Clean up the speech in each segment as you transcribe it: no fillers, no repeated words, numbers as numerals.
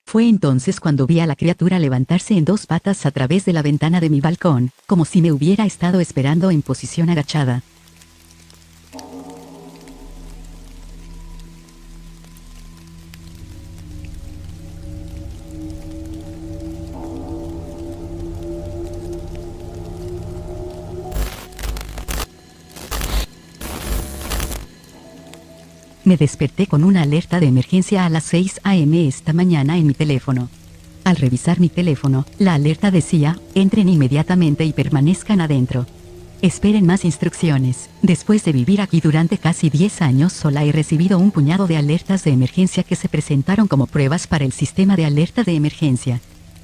Fue entonces cuando vi a la criatura levantarse en dos patas a través de la ventana de mi balcón, como si me hubiera estado esperando en posición agachada. Me desperté con una alerta de emergencia a las 6 a.m. esta mañana en mi teléfono. Al revisar mi teléfono, la alerta decía, entren inmediatamente y permanezcan adentro. Esperen más instrucciones. Después de vivir aquí durante casi 10 años sola he recibido un puñado de alertas de emergencia que se presentaron como pruebas para el sistema de alerta de emergencia.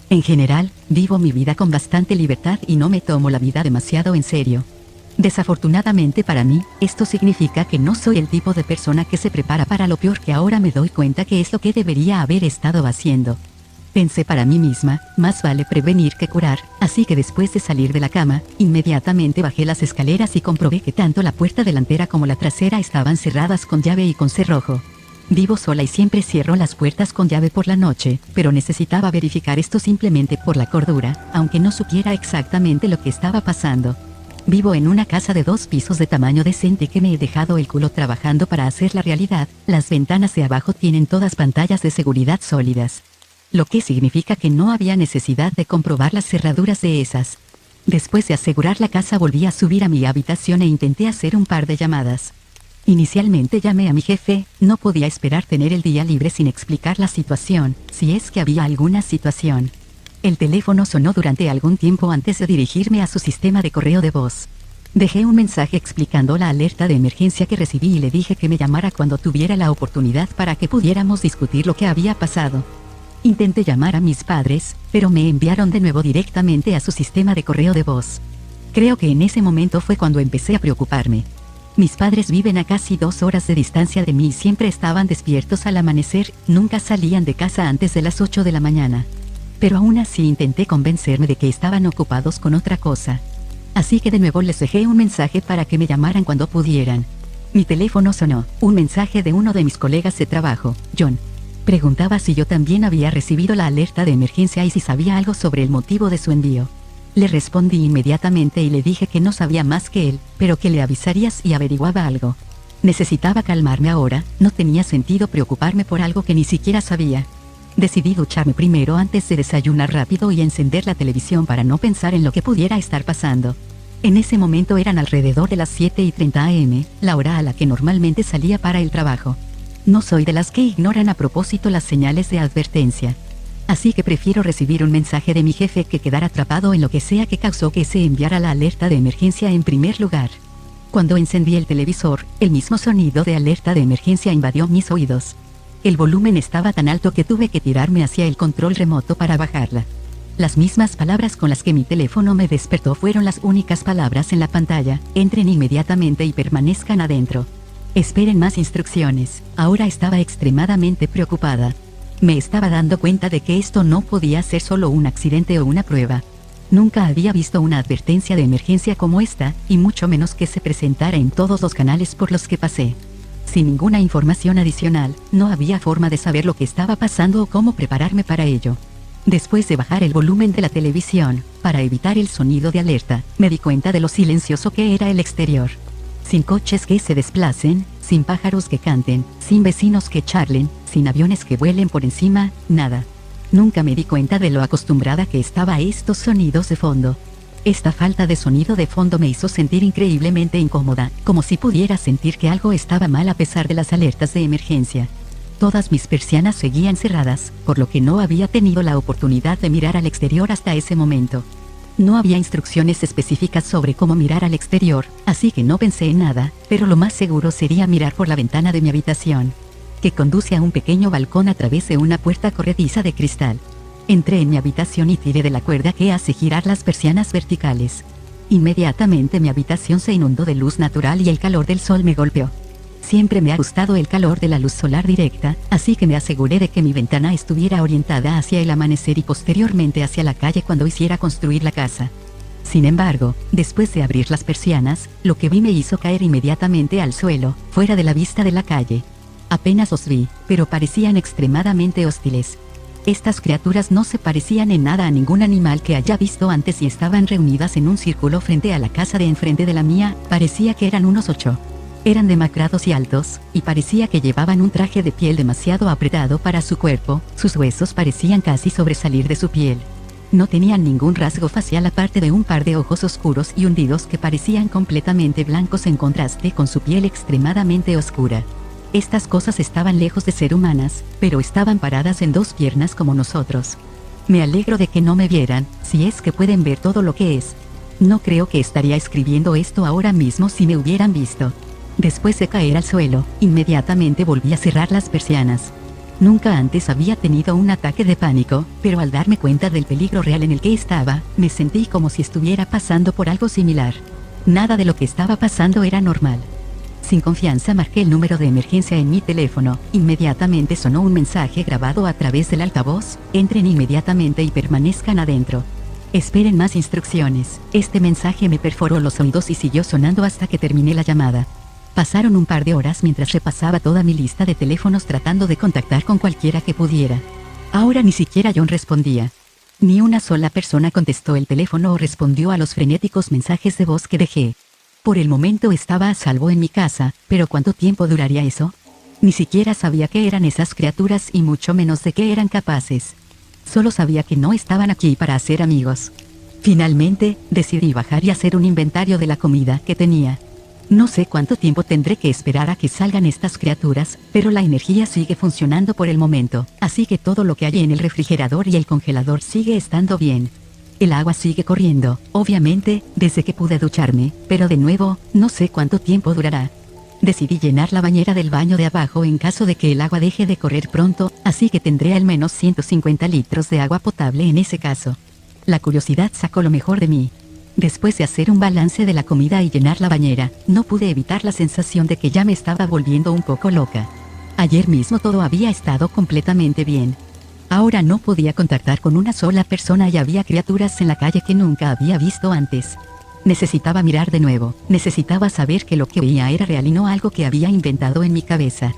En general, vivo mi vida con bastante libertad y no me tomo la vida demasiado en serio. Desafortunadamente para mí, esto significa que no soy el tipo de persona que se prepara para lo peor que ahora me doy cuenta que es lo que debería haber estado haciendo. Pensé para mí misma, más vale prevenir que curar, así que después de salir de la cama, inmediatamente bajé las escaleras y comprobé que tanto la puerta delantera como la trasera estaban cerradas con llave y con cerrojo. Vivo sola y siempre cierro las puertas con llave por la noche, pero necesitaba verificar esto simplemente por la cordura, aunque no supiera exactamente lo que estaba pasando. Vivo en una casa de 2 pisos de tamaño decente que me he dejado el culo trabajando para hacerla realidad. Las ventanas de abajo tienen todas pantallas de seguridad sólidas. Lo que significa que no había necesidad de comprobar las cerraduras de esas. Después de asegurar la casa volví a subir a mi habitación e intenté hacer un par de llamadas. Inicialmente llamé a mi jefe, no podía esperar tener el día libre sin explicar la situación, si es que había alguna situación. El teléfono sonó durante algún tiempo antes de dirigirme a su sistema de correo de voz. Dejé un mensaje explicando la alerta de emergencia que recibí y le dije que me llamara cuando tuviera la oportunidad para que pudiéramos discutir lo que había pasado. Intenté llamar a mis padres, pero me enviaron de nuevo directamente a su sistema de correo de voz. Creo que en ese momento fue cuando empecé a preocuparme. Mis padres viven a casi 2 horas de distancia de mí y siempre estaban despiertos al amanecer, nunca salían de casa antes de las 8 de la mañana. Pero aún así intenté convencerme de que estaban ocupados con otra cosa. Así que de nuevo les dejé un mensaje para que me llamaran cuando pudieran. Mi teléfono sonó, un mensaje de uno de mis colegas de trabajo, John. Preguntaba si yo también había recibido la alerta de emergencia y si sabía algo sobre el motivo de su envío. Le respondí inmediatamente y le dije que no sabía más que él, pero que le avisaría si averiguaba algo. Necesitaba calmarme ahora, no tenía sentido preocuparme por algo que ni siquiera sabía. Decidí ducharme primero antes de desayunar rápido y encender la televisión para no pensar en lo que pudiera estar pasando. En ese momento eran alrededor de las 7:30 am, la hora a la que normalmente salía para el trabajo. No soy de las que ignoran a propósito las señales de advertencia. Así que prefiero recibir un mensaje de mi jefe que quedar atrapado en lo que sea que causó que se enviara la alerta de emergencia en primer lugar. Cuando encendí el televisor, el mismo sonido de alerta de emergencia invadió mis oídos. El volumen estaba tan alto que tuve que tirarme hacia el control remoto para bajarla. Las mismas palabras con las que mi teléfono me despertó fueron las únicas palabras en la pantalla: entren inmediatamente y permanezcan adentro. Esperen más instrucciones. Ahora estaba extremadamente preocupada. Me estaba dando cuenta de que esto no podía ser solo un accidente o una prueba. Nunca había visto una advertencia de emergencia como esta, y mucho menos que se presentara en todos los canales por los que pasé. Sin ninguna información adicional, no había forma de saber lo que estaba pasando o cómo prepararme para ello. Después de bajar el volumen de la televisión, para evitar el sonido de alerta, me di cuenta de lo silencioso que era el exterior. Sin coches que se desplacen, sin pájaros que canten, sin vecinos que charlen, sin aviones que vuelen por encima, nada. Nunca me di cuenta de lo acostumbrada que estaba a estos sonidos de fondo. Esta falta de sonido de fondo me hizo sentir increíblemente incómoda, como si pudiera sentir que algo estaba mal a pesar de las alertas de emergencia. Todas mis persianas seguían cerradas, por lo que no había tenido la oportunidad de mirar al exterior hasta ese momento. No había instrucciones específicas sobre cómo mirar al exterior, así que no pensé en nada, pero lo más seguro sería mirar por la ventana de mi habitación, que conduce a un pequeño balcón a través de una puerta corrediza de cristal. Entré en mi habitación y tiré de la cuerda que hace girar las persianas verticales. Inmediatamente mi habitación se inundó de luz natural y el calor del sol me golpeó. Siempre me ha gustado el calor de la luz solar directa, así que me aseguré de que mi ventana estuviera orientada hacia el amanecer y posteriormente hacia la calle cuando hiciera construir la casa. Sin embargo, después de abrir las persianas, lo que vi me hizo caer inmediatamente al suelo, fuera de la vista de la calle. Apenas los vi, pero parecían extremadamente hostiles. Estas criaturas no se parecían en nada a ningún animal que haya visto antes y estaban reunidas en un círculo frente a la casa de enfrente de la mía. Parecía que eran unos 8. Eran demacrados y altos, y parecía que llevaban un traje de piel demasiado apretado para su cuerpo. Sus huesos parecían casi sobresalir de su piel. No tenían ningún rasgo facial aparte de un par de ojos oscuros y hundidos que parecían completamente blancos en contraste con su piel extremadamente oscura. Estas cosas estaban lejos de ser humanas, pero estaban paradas en 2 piernas como nosotros. Me alegro de que no me vieran, si es que pueden ver todo lo que es. No creo que estaría escribiendo esto ahora mismo si me hubieran visto. Después de caer al suelo, inmediatamente volví a cerrar las persianas. Nunca antes había tenido un ataque de pánico, pero al darme cuenta del peligro real en el que estaba, me sentí como si estuviera pasando por algo similar. Nada de lo que estaba pasando era normal. Sin confianza marqué el número de emergencia en mi teléfono. Inmediatamente sonó un mensaje grabado a través del altavoz: entren inmediatamente y permanezcan adentro. Esperen más instrucciones. Este mensaje me perforó los oídos y siguió sonando hasta que terminé la llamada. Pasaron un par de horas mientras repasaba toda mi lista de teléfonos tratando de contactar con cualquiera que pudiera. Ahora ni siquiera John respondía. Ni una sola persona contestó el teléfono o respondió a los frenéticos mensajes de voz que dejé. Por el momento estaba a salvo en mi casa, pero ¿cuánto tiempo duraría eso? Ni siquiera sabía qué eran esas criaturas y mucho menos de qué eran capaces. Solo sabía que no estaban aquí para hacer amigos. Finalmente, decidí bajar y hacer un inventario de la comida que tenía. No sé cuánto tiempo tendré que esperar a que salgan estas criaturas, pero la energía sigue funcionando por el momento, así que todo lo que hay en el refrigerador y el congelador sigue estando bien. El agua sigue corriendo, obviamente, desde que pude ducharme, pero de nuevo, no sé cuánto tiempo durará. Decidí llenar la bañera del baño de abajo en caso de que el agua deje de correr pronto, así que tendré al menos 150 litros de agua potable en ese caso. La curiosidad sacó lo mejor de mí. Después de hacer un balance de la comida y llenar la bañera, no pude evitar la sensación de que ya me estaba volviendo un poco loca. Ayer mismo todo había estado completamente bien. Ahora no podía contactar con una sola persona y había criaturas en la calle que nunca había visto antes. Necesitaba mirar de nuevo, necesitaba saber que lo que veía era real y no algo que había inventado en mi cabeza.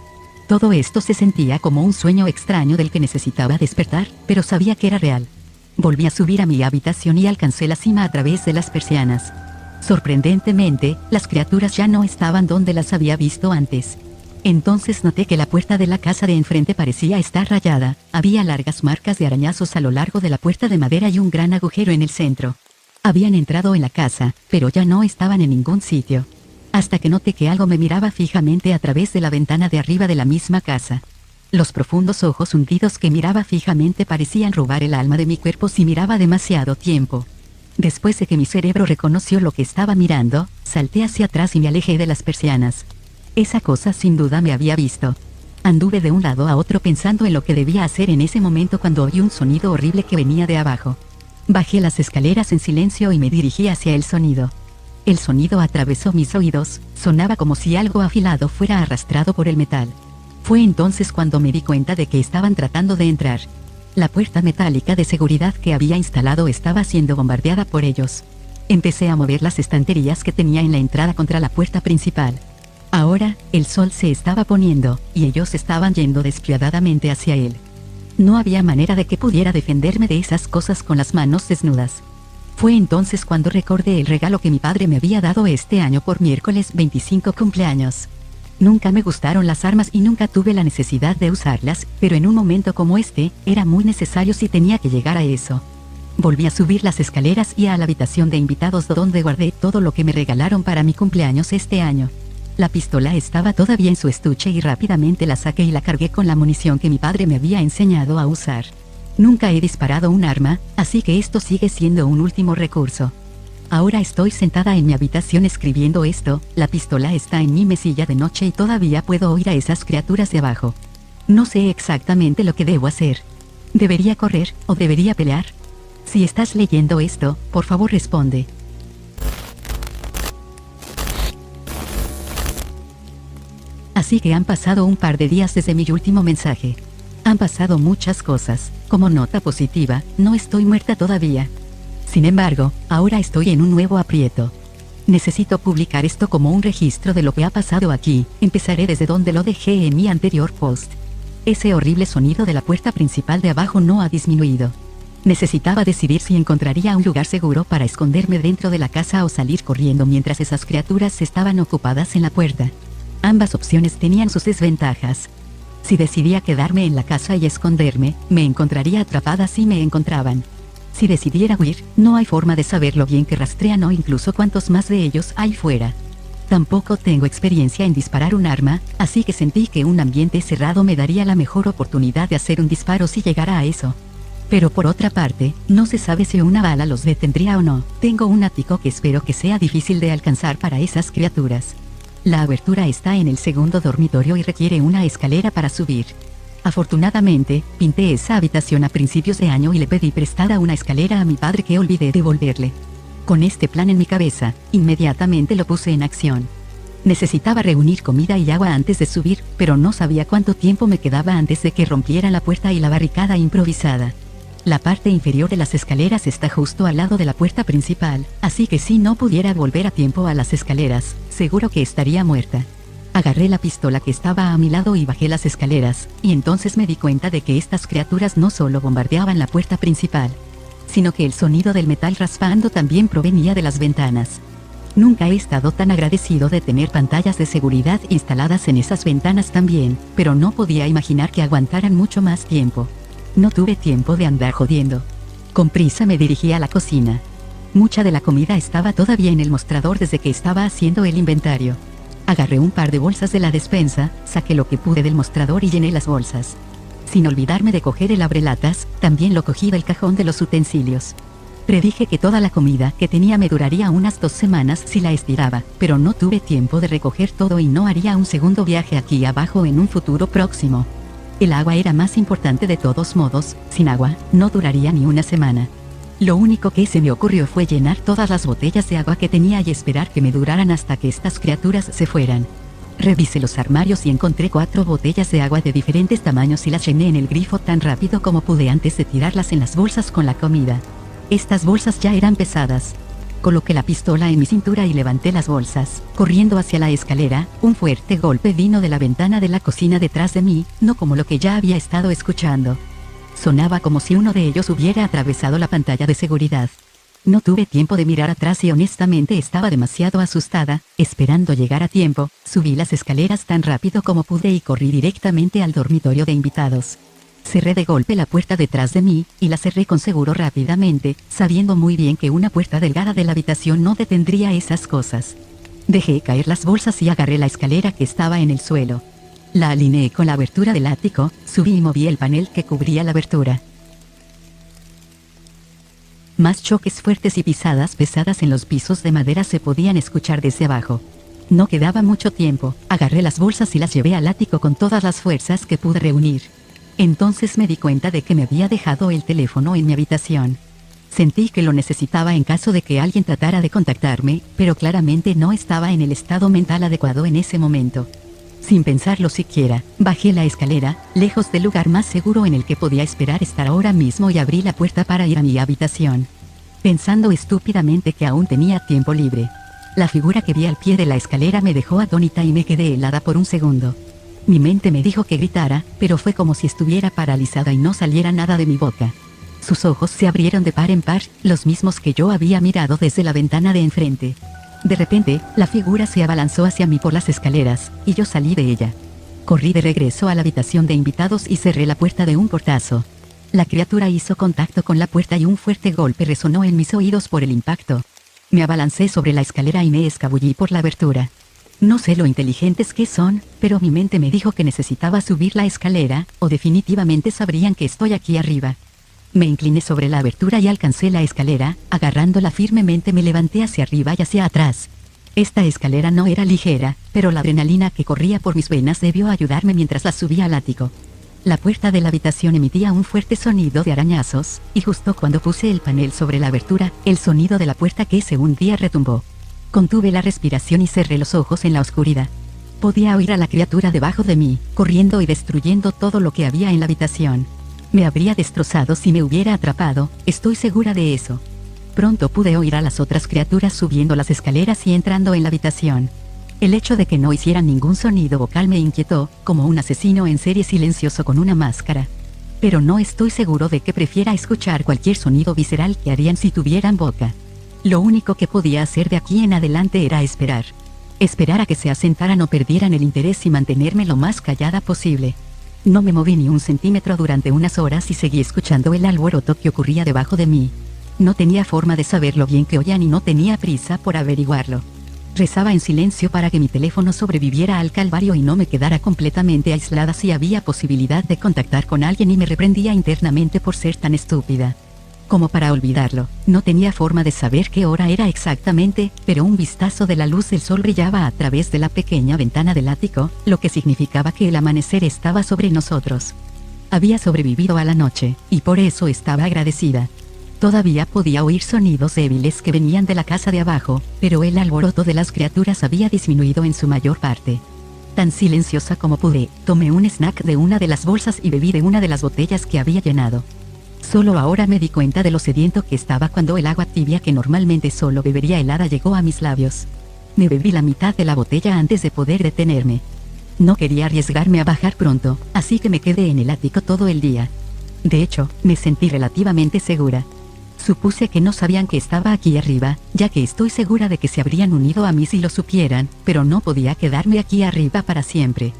Todo esto se sentía como un sueño extraño del que necesitaba despertar, pero sabía que era real. Volví a subir a mi habitación y alcancé la cima a través de las persianas. Sorprendentemente, las criaturas ya no estaban donde las había visto antes. Entonces noté que la puerta de la casa de enfrente parecía estar rayada. Había largas marcas de arañazos a lo largo de la puerta de madera y un gran agujero en el centro. Habían entrado en la casa, pero ya no estaban en ningún sitio. Hasta que noté que algo me miraba fijamente a través de la ventana de arriba de la misma casa. Los profundos ojos hundidos que miraba fijamente parecían robar el alma de mi cuerpo si miraba demasiado tiempo. Después de que mi cerebro reconoció lo que estaba mirando, salté hacia atrás y me alejé de las persianas. Esa cosa sin duda me había visto. Anduve de un lado a otro pensando en lo que debía hacer en ese momento cuando oí un sonido horrible que venía de abajo. Bajé las escaleras en silencio y me dirigí hacia el sonido. El sonido atravesó mis oídos, sonaba como si algo afilado fuera arrastrado por el metal. Fue entonces cuando me di cuenta de que estaban tratando de entrar. La puerta metálica de seguridad que había instalado estaba siendo bombardeada por ellos. Empecé a mover las estanterías que tenía en la entrada contra la puerta principal. Ahora, el sol se estaba poniendo, y ellos estaban yendo despiadadamente hacia él. No había manera de que pudiera defenderme de esas cosas con las manos desnudas. Fue entonces cuando recordé el regalo que mi padre me había dado este año por miércoles 25 cumpleaños. Nunca me gustaron las armas y nunca tuve la necesidad de usarlas, pero en un momento como este, era muy necesario si tenía que llegar a eso. Volví a subir las escaleras y a la habitación de invitados donde guardé todo lo que me regalaron para mi cumpleaños este año. La pistola estaba todavía en su estuche y rápidamente la saqué y la cargué con la munición que mi padre me había enseñado a usar. Nunca he disparado un arma, así que esto sigue siendo un último recurso. Ahora estoy sentada en mi habitación escribiendo esto, la pistola está en mi mesilla de noche y todavía puedo oír a esas criaturas de abajo. No sé exactamente lo que debo hacer. ¿Debería correr, o debería pelear? Si estás leyendo esto, por favor responde. Así que han pasado un par de días desde mi último mensaje. Han pasado muchas cosas. Como nota positiva, no estoy muerta todavía. Sin embargo, ahora estoy en un nuevo aprieto. Necesito publicar esto como un registro de lo que ha pasado aquí. Empezaré desde donde lo dejé en mi anterior post. Ese horrible sonido de la puerta principal de abajo no ha disminuido. Necesitaba decidir si encontraría un lugar seguro para esconderme dentro de la casa o salir corriendo mientras esas criaturas estaban ocupadas en la puerta. Ambas opciones tenían sus desventajas. Si decidía quedarme en la casa y esconderme, me encontraría atrapada si me encontraban. Si decidiera huir, no hay forma de saber lo bien que rastrean o incluso cuántos más de ellos hay fuera. Tampoco tengo experiencia en disparar un arma, así que sentí que un ambiente cerrado me daría la mejor oportunidad de hacer un disparo si llegara a eso. Pero por otra parte, no se sabe si una bala los detendría o no. Tengo un ático que espero que sea difícil de alcanzar para esas criaturas. La abertura está en el segundo dormitorio y requiere una escalera para subir. Afortunadamente, pinté esa habitación a principios de año y le pedí prestada una escalera a mi padre que olvidé devolverle. Con este plan en mi cabeza, inmediatamente lo puse en acción. Necesitaba reunir comida y agua antes de subir, pero no sabía cuánto tiempo me quedaba antes de que rompieran la puerta y la barricada improvisada. La parte inferior de las escaleras está justo al lado de la puerta principal, así que si no pudiera volver a tiempo a las escaleras, seguro que estaría muerta. Agarré la pistola que estaba a mi lado y bajé las escaleras, y entonces me di cuenta de que estas criaturas no solo bombardeaban la puerta principal, sino que el sonido del metal raspando también provenía de las ventanas. Nunca he estado tan agradecido de tener pantallas de seguridad instaladas en esas ventanas también, pero no podía imaginar que aguantaran mucho más tiempo. No tuve tiempo de andar jodiendo. Con prisa me dirigí a la cocina. Mucha de la comida estaba todavía en el mostrador desde que estaba haciendo el inventario. Agarré un par de bolsas de la despensa, saqué lo que pude del mostrador y llené las bolsas. Sin olvidarme de coger el abrelatas, también lo cogí del cajón de los utensilios. Predije que toda la comida que tenía me duraría unas 2 semanas si la estiraba, pero no tuve tiempo de recoger todo y no haría un segundo viaje aquí abajo en un futuro próximo. El agua era más importante de todos modos, sin agua, no duraría ni una semana. Lo único que se me ocurrió fue llenar todas las botellas de agua que tenía y esperar que me duraran hasta que estas criaturas se fueran. Revisé los armarios y encontré 4 botellas de agua de diferentes tamaños y las llené en el grifo tan rápido como pude antes de tirarlas en las bolsas con la comida. Estas bolsas ya eran pesadas. Coloqué la pistola en mi cintura y levanté las bolsas. Corriendo hacia la escalera, un fuerte golpe vino de la ventana de la cocina detrás de mí, no como lo que ya había estado escuchando. Sonaba como si uno de ellos hubiera atravesado la pantalla de seguridad. No tuve tiempo de mirar atrás y honestamente estaba demasiado asustada. Esperando llegar a tiempo, subí las escaleras tan rápido como pude y corrí directamente al dormitorio de invitados. Cerré de golpe la puerta detrás de mí, y la cerré con seguro rápidamente, sabiendo muy bien que una puerta delgada de la habitación no detendría esas cosas. Dejé caer las bolsas y agarré la escalera que estaba en el suelo. La alineé con la abertura del ático, subí y moví el panel que cubría la abertura. Más choques fuertes y pisadas pesadas en los pisos de madera se podían escuchar desde abajo. No quedaba mucho tiempo, agarré las bolsas y las llevé al ático con todas las fuerzas que pude reunir. Entonces me di cuenta de que me había dejado el teléfono en mi habitación. Sentí que lo necesitaba en caso de que alguien tratara de contactarme, pero claramente no estaba en el estado mental adecuado en ese momento. Sin pensarlo siquiera, bajé la escalera, lejos del lugar más seguro en el que podía esperar estar ahora mismo y abrí la puerta para ir a mi habitación. Pensando estúpidamente que aún tenía tiempo libre. La figura que vi al pie de la escalera me dejó atónita y me quedé helada por un segundo. Mi mente me dijo que gritara, pero fue como si estuviera paralizada y no saliera nada de mi boca. Sus ojos se abrieron de par en par, los mismos que yo había mirado desde la ventana de enfrente. De repente, la figura se abalanzó hacia mí por las escaleras, y yo salí de ella. Corrí de regreso a la habitación de invitados y cerré la puerta de un portazo. La criatura hizo contacto con la puerta y un fuerte golpe resonó en mis oídos por el impacto. Me abalancé sobre la escalera y me escabullí por la abertura. No sé lo inteligentes que son, pero mi mente me dijo que necesitaba subir la escalera, o definitivamente sabrían que estoy aquí arriba. Me incliné sobre la abertura y alcancé la escalera, agarrándola firmemente me levanté hacia arriba y hacia atrás. Esta escalera no era ligera, pero la adrenalina que corría por mis venas debió ayudarme mientras la subía al ático. La puerta de la habitación emitía un fuerte sonido de arañazos, y justo cuando puse el panel sobre la abertura, el sonido de la puerta que se hundía retumbó. Contuve la respiración y cerré los ojos en la oscuridad. Podía oír a la criatura debajo de mí, corriendo y destruyendo todo lo que había en la habitación. Me habría destrozado si me hubiera atrapado, estoy segura de eso. Pronto pude oír a las otras criaturas subiendo las escaleras y entrando en la habitación. El hecho de que no hicieran ningún sonido vocal me inquietó, como un asesino en serie silencioso con una máscara. Pero no estoy seguro de que prefiera escuchar cualquier sonido visceral que harían si tuvieran boca. Lo único que podía hacer de aquí en adelante era esperar. Esperar a que se asentaran o perdieran el interés y mantenerme lo más callada posible. No me moví ni un centímetro durante unas horas y seguí escuchando el alboroto que ocurría debajo de mí. No tenía forma de saber lo bien que oían y no tenía prisa por averiguarlo. Rezaba en silencio para que mi teléfono sobreviviera al calvario y no me quedara completamente aislada si había posibilidad de contactar con alguien, y me reprendía internamente por ser tan estúpida. Como para olvidarlo, no tenía forma de saber qué hora era exactamente, pero un vistazo de la luz del sol brillaba a través de la pequeña ventana del ático, lo que significaba que el amanecer estaba sobre nosotros. Había sobrevivido a la noche, y por eso estaba agradecida. Todavía podía oír sonidos débiles que venían de la casa de abajo, pero el alboroto de las criaturas había disminuido en su mayor parte. Tan silenciosa como pude, tomé un snack de una de las bolsas y bebí de una de las botellas que había llenado. Solo ahora me di cuenta de lo sediento que estaba cuando el agua tibia que normalmente solo bebería helada llegó a mis labios. Me bebí la mitad de la botella antes de poder detenerme. No quería arriesgarme a bajar pronto, así que me quedé en el ático todo el día. De hecho, me sentí relativamente segura. Supuse que no sabían que estaba aquí arriba, ya que estoy segura de que se habrían unido a mí si lo supieran, pero no podía quedarme aquí arriba para siempre.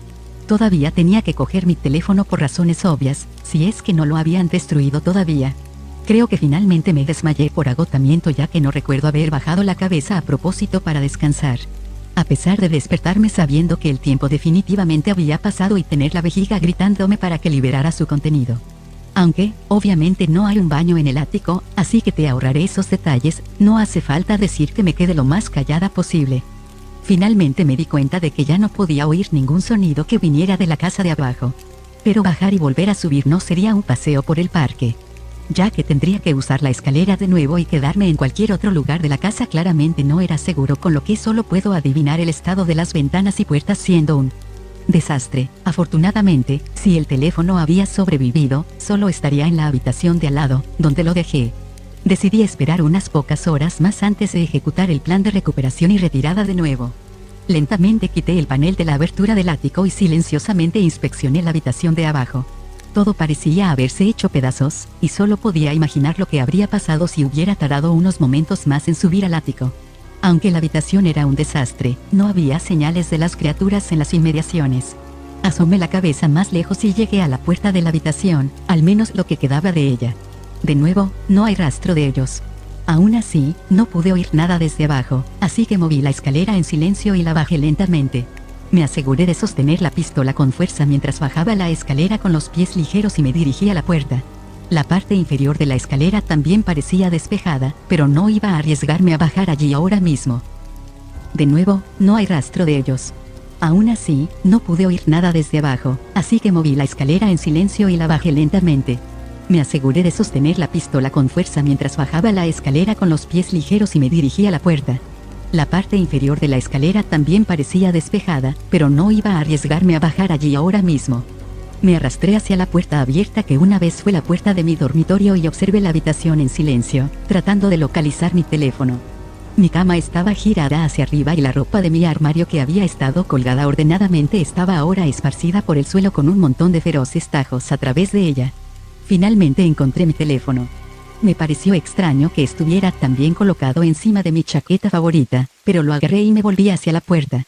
Todavía tenía que coger mi teléfono por razones obvias, si es que no lo habían destruido todavía. Creo que finalmente me desmayé por agotamiento, ya que no recuerdo haber bajado la cabeza a propósito para descansar. A pesar de despertarme sabiendo que el tiempo definitivamente había pasado y tener la vejiga gritándome para que liberara su contenido. Aunque, obviamente no hay un baño en el ático, así que te ahorraré esos detalles, no hace falta decir que me quede lo más callada posible. Finalmente me di cuenta de que ya no podía oír ningún sonido que viniera de la casa de abajo. Pero bajar y volver a subir no sería un paseo por el parque. Ya que tendría que usar la escalera de nuevo y quedarme en cualquier otro lugar de la casa claramente no era seguro, con lo que solo puedo adivinar el estado de las ventanas y puertas siendo un desastre. Afortunadamente, si el teléfono había sobrevivido, solo estaría en la habitación de al lado, donde lo dejé. Decidí esperar unas pocas horas más antes de ejecutar el plan de recuperación y retirada de nuevo. Lentamente quité el panel de la abertura del ático y silenciosamente inspeccioné la habitación de abajo. Todo parecía haberse hecho pedazos, y solo podía imaginar lo que habría pasado si hubiera tardado unos momentos más en subir al ático. Aunque la habitación era un desastre, no había señales de las criaturas en las inmediaciones. Asomé la cabeza más lejos y llegué a la puerta de la habitación, al menos lo que quedaba de ella. De nuevo, no hay rastro de ellos. Aún así, no pude oír nada desde abajo, así que moví la escalera en silencio y la bajé lentamente. Me aseguré de sostener la pistola con fuerza mientras bajaba la escalera con los pies ligeros y me dirigí a la puerta. La parte inferior de la escalera también parecía despejada, pero no iba a arriesgarme a bajar allí ahora mismo. De nuevo, no hay rastro de ellos. Aún así, no pude oír nada desde abajo, así que moví la escalera en silencio y la bajé lentamente. Me aseguré de sostener la pistola con fuerza mientras bajaba la escalera con los pies ligeros y me dirigí a la puerta. La parte inferior de la escalera también parecía despejada, pero no iba a arriesgarme a bajar allí ahora mismo. Me arrastré hacia la puerta abierta, que una vez fue la puerta de mi dormitorio, y observé la habitación en silencio, tratando de localizar mi teléfono. Mi cama estaba girada hacia arriba y la ropa de mi armario, que había estado colgada ordenadamente, estaba ahora esparcida por el suelo con un montón de feroces tajos a través de ella. Finalmente encontré mi teléfono. Me pareció extraño que estuviera tan bien colocado encima de mi chaqueta favorita, pero lo agarré y me volví hacia la puerta.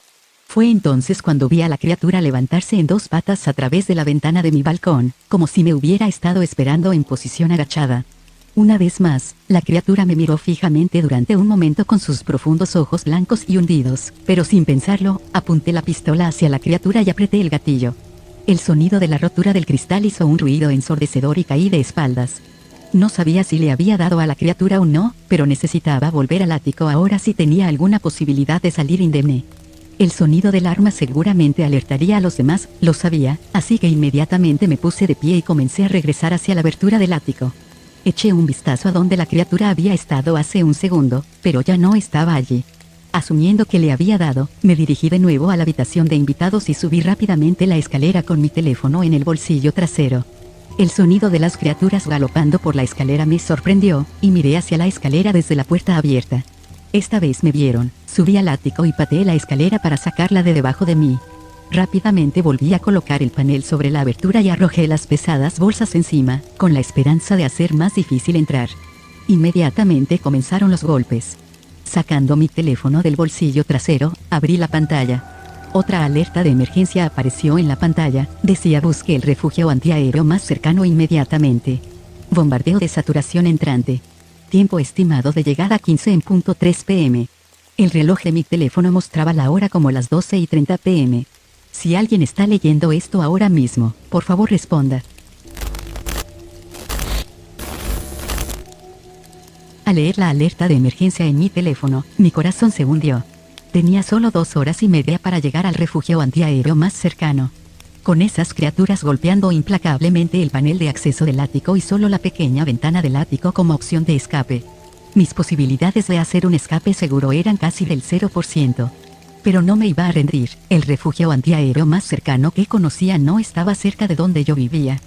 Fue entonces cuando vi a la criatura levantarse en dos patas a través de la ventana de mi balcón, como si me hubiera estado esperando en posición agachada. Una vez más, la criatura me miró fijamente durante un momento con sus profundos ojos blancos y hundidos, pero sin pensarlo, apunté la pistola hacia la criatura y apreté el gatillo. El sonido de la rotura del cristal hizo un ruido ensordecedor y caí de espaldas. No sabía si le había dado a la criatura o no, pero necesitaba volver al ático ahora si tenía alguna posibilidad de salir indemne. El sonido del arma seguramente alertaría a los demás, lo sabía, así que inmediatamente me puse de pie y comencé a regresar hacia la abertura del ático. Eché un vistazo a donde la criatura había estado hace un segundo, pero ya no estaba allí. Asumiendo que le había dado, me dirigí de nuevo a la habitación de invitados y subí rápidamente la escalera con mi teléfono en el bolsillo trasero. El sonido de las criaturas galopando por la escalera me sorprendió, y miré hacia la escalera desde la puerta abierta. Esta vez me vieron, subí al ático y pateé la escalera para sacarla de debajo de mí. Rápidamente volví a colocar el panel sobre la abertura y arrojé las pesadas bolsas encima, con la esperanza de hacer más difícil entrar. Inmediatamente comenzaron los golpes. Sacando mi teléfono del bolsillo trasero, abrí la pantalla. Otra alerta de emergencia apareció en la pantalla, decía busque el refugio antiaéreo más cercano inmediatamente. Bombardeo de saturación entrante. Tiempo estimado de llegada 15:03 p.m. El reloj de mi teléfono mostraba la hora como las 12:30 p.m. Si alguien está leyendo esto ahora mismo, por favor responda. Al leer la alerta de emergencia en mi teléfono, mi corazón se hundió. Tenía solo 2 horas y media para llegar al refugio antiaéreo más cercano. Con esas criaturas golpeando implacablemente el panel de acceso del ático y solo la pequeña ventana del ático como opción de escape. Mis posibilidades de hacer un escape seguro eran casi del 0%. Pero no me iba a rendir, el refugio antiaéreo más cercano que conocía no estaba cerca de donde yo vivía.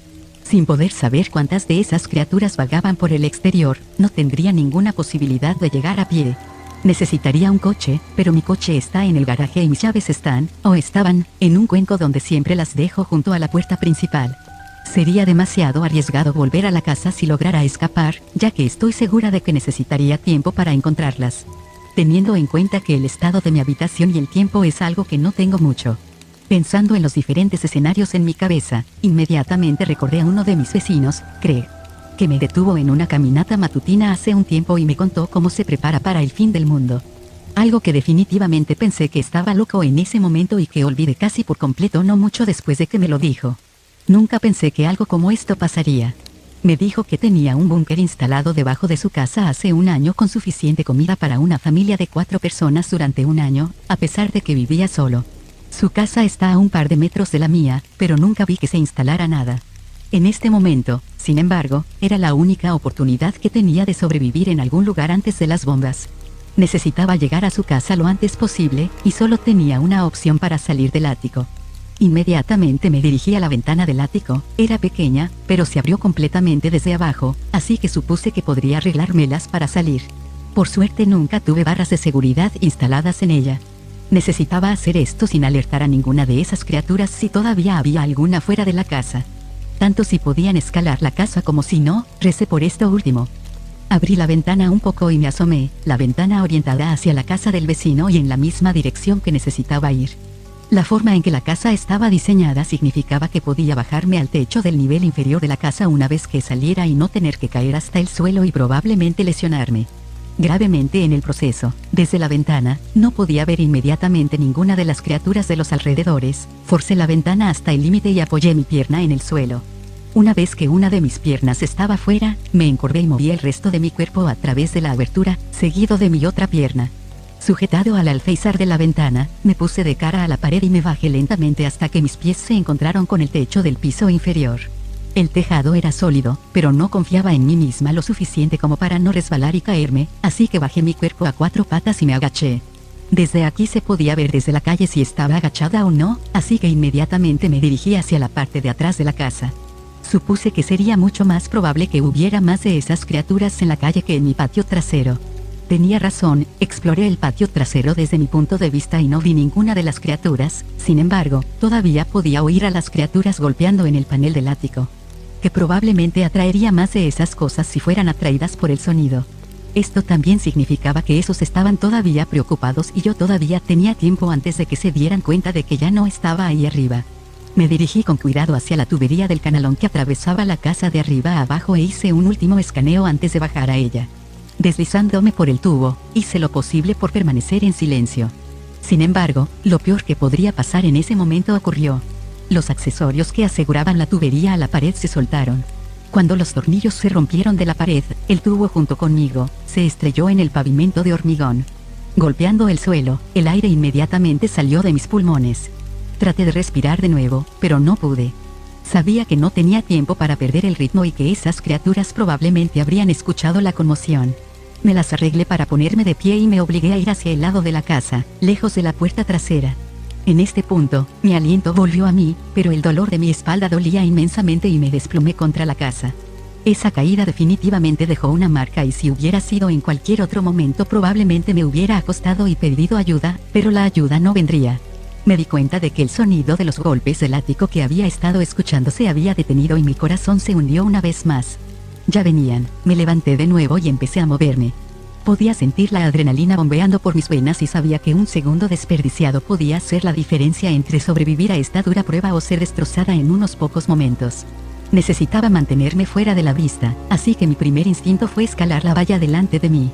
Sin poder saber cuántas de esas criaturas vagaban por el exterior, no tendría ninguna posibilidad de llegar a pie. Necesitaría un coche, pero mi coche está en el garaje y mis llaves están, o estaban, en un cuenco donde siempre las dejo junto a la puerta principal. Sería demasiado arriesgado volver a la casa si lograra escapar, ya que estoy segura de que necesitaría tiempo para encontrarlas. Teniendo en cuenta que el estado de mi habitación y el tiempo es algo que no tengo mucho. Pensando en los diferentes escenarios en mi cabeza, inmediatamente recordé a uno de mis vecinos, Craig, que me detuvo en una caminata matutina hace un tiempo y me contó cómo se prepara para el fin del mundo. Algo que definitivamente pensé que estaba loco en ese momento y que olvidé casi por completo no mucho después de que me lo dijo. Nunca pensé que algo como esto pasaría. Me dijo que tenía un búnker instalado debajo de su casa hace un año con suficiente comida para una familia de 4 personas durante un año, a pesar de que vivía solo. Su casa está a un par de metros de la mía, pero nunca vi que se instalara nada. En este momento, sin embargo, era la única oportunidad que tenía de sobrevivir en algún lugar antes de las bombas. Necesitaba llegar a su casa lo antes posible, y solo tenía una opción para salir del ático. Inmediatamente me dirigí a la ventana del ático, era pequeña, pero se abrió completamente desde abajo, así que supuse que podría arreglármelas para salir. Por suerte nunca tuve barras de seguridad instaladas en ella. Necesitaba hacer esto sin alertar a ninguna de esas criaturas si todavía había alguna fuera de la casa. Tanto si podían escalar la casa como si no, recé por esto último. Abrí la ventana un poco y me asomé, la ventana orientada hacia la casa del vecino y en la misma dirección que necesitaba ir. La forma en que la casa estaba diseñada significaba que podía bajarme al techo del nivel inferior de la casa una vez que saliera y no tener que caer hasta el suelo y probablemente lesionarme gravemente en el proceso. Desde la ventana, no podía ver inmediatamente ninguna de las criaturas de los alrededores. Forcé la ventana hasta el límite y apoyé mi pierna en el suelo. Una vez que una de mis piernas estaba fuera, me encorvé y moví el resto de mi cuerpo a través de la abertura, seguido de mi otra pierna. Sujetado al alféizar de la ventana, me puse de cara a la pared y me bajé lentamente hasta que mis pies se encontraron con el techo del piso inferior. El tejado era sólido, pero no confiaba en mí misma lo suficiente como para no resbalar y caerme, así que bajé mi cuerpo a 4 patas y me agaché. Desde aquí se podía ver desde la calle si estaba agachada o no, así que inmediatamente me dirigí hacia la parte de atrás de la casa. Supuse que sería mucho más probable que hubiera más de esas criaturas en la calle que en mi patio trasero. Tenía razón, exploré el patio trasero desde mi punto de vista y no vi ninguna de las criaturas, sin embargo, todavía podía oír a las criaturas golpeando en el panel del ático. Que probablemente atraería más de esas cosas si fueran atraídas por el sonido. Esto también significaba que esos estaban todavía preocupados y yo todavía tenía tiempo antes de que se dieran cuenta de que ya no estaba ahí arriba. Me dirigí con cuidado hacia la tubería del canalón que atravesaba la casa de arriba a abajo e hice un último escaneo antes de bajar a ella. Deslizándome por el tubo, hice lo posible por permanecer en silencio. Sin embargo, lo peor que podría pasar en ese momento ocurrió. Los accesorios que aseguraban la tubería a la pared se soltaron. Cuando los tornillos se rompieron de la pared, el tubo junto conmigo, se estrelló en el pavimento de hormigón. Golpeando el suelo, el aire inmediatamente salió de mis pulmones. Traté de respirar de nuevo, pero no pude. Sabía que no tenía tiempo para perder el ritmo y que esas criaturas probablemente habrían escuchado la conmoción. Me las arreglé para ponerme de pie y me obligué a ir hacia el lado de la casa, lejos de la puerta trasera. En este punto, mi aliento volvió a mí, pero el dolor de mi espalda dolía inmensamente y me desplomé contra la casa. Esa caída definitivamente dejó una marca y si hubiera sido en cualquier otro momento probablemente me hubiera acostado y pedido ayuda, pero la ayuda no vendría. Me di cuenta de que el sonido de los golpes del ático que había estado escuchando se había detenido y mi corazón se hundió una vez más. Ya venían, me levanté de nuevo y empecé a moverme. Podía sentir la adrenalina bombeando por mis venas y sabía que un segundo desperdiciado podía hacer la diferencia entre sobrevivir a esta dura prueba o ser destrozada en unos pocos momentos. Necesitaba mantenerme fuera de la vista, así que mi primer instinto fue escalar la valla delante de mí.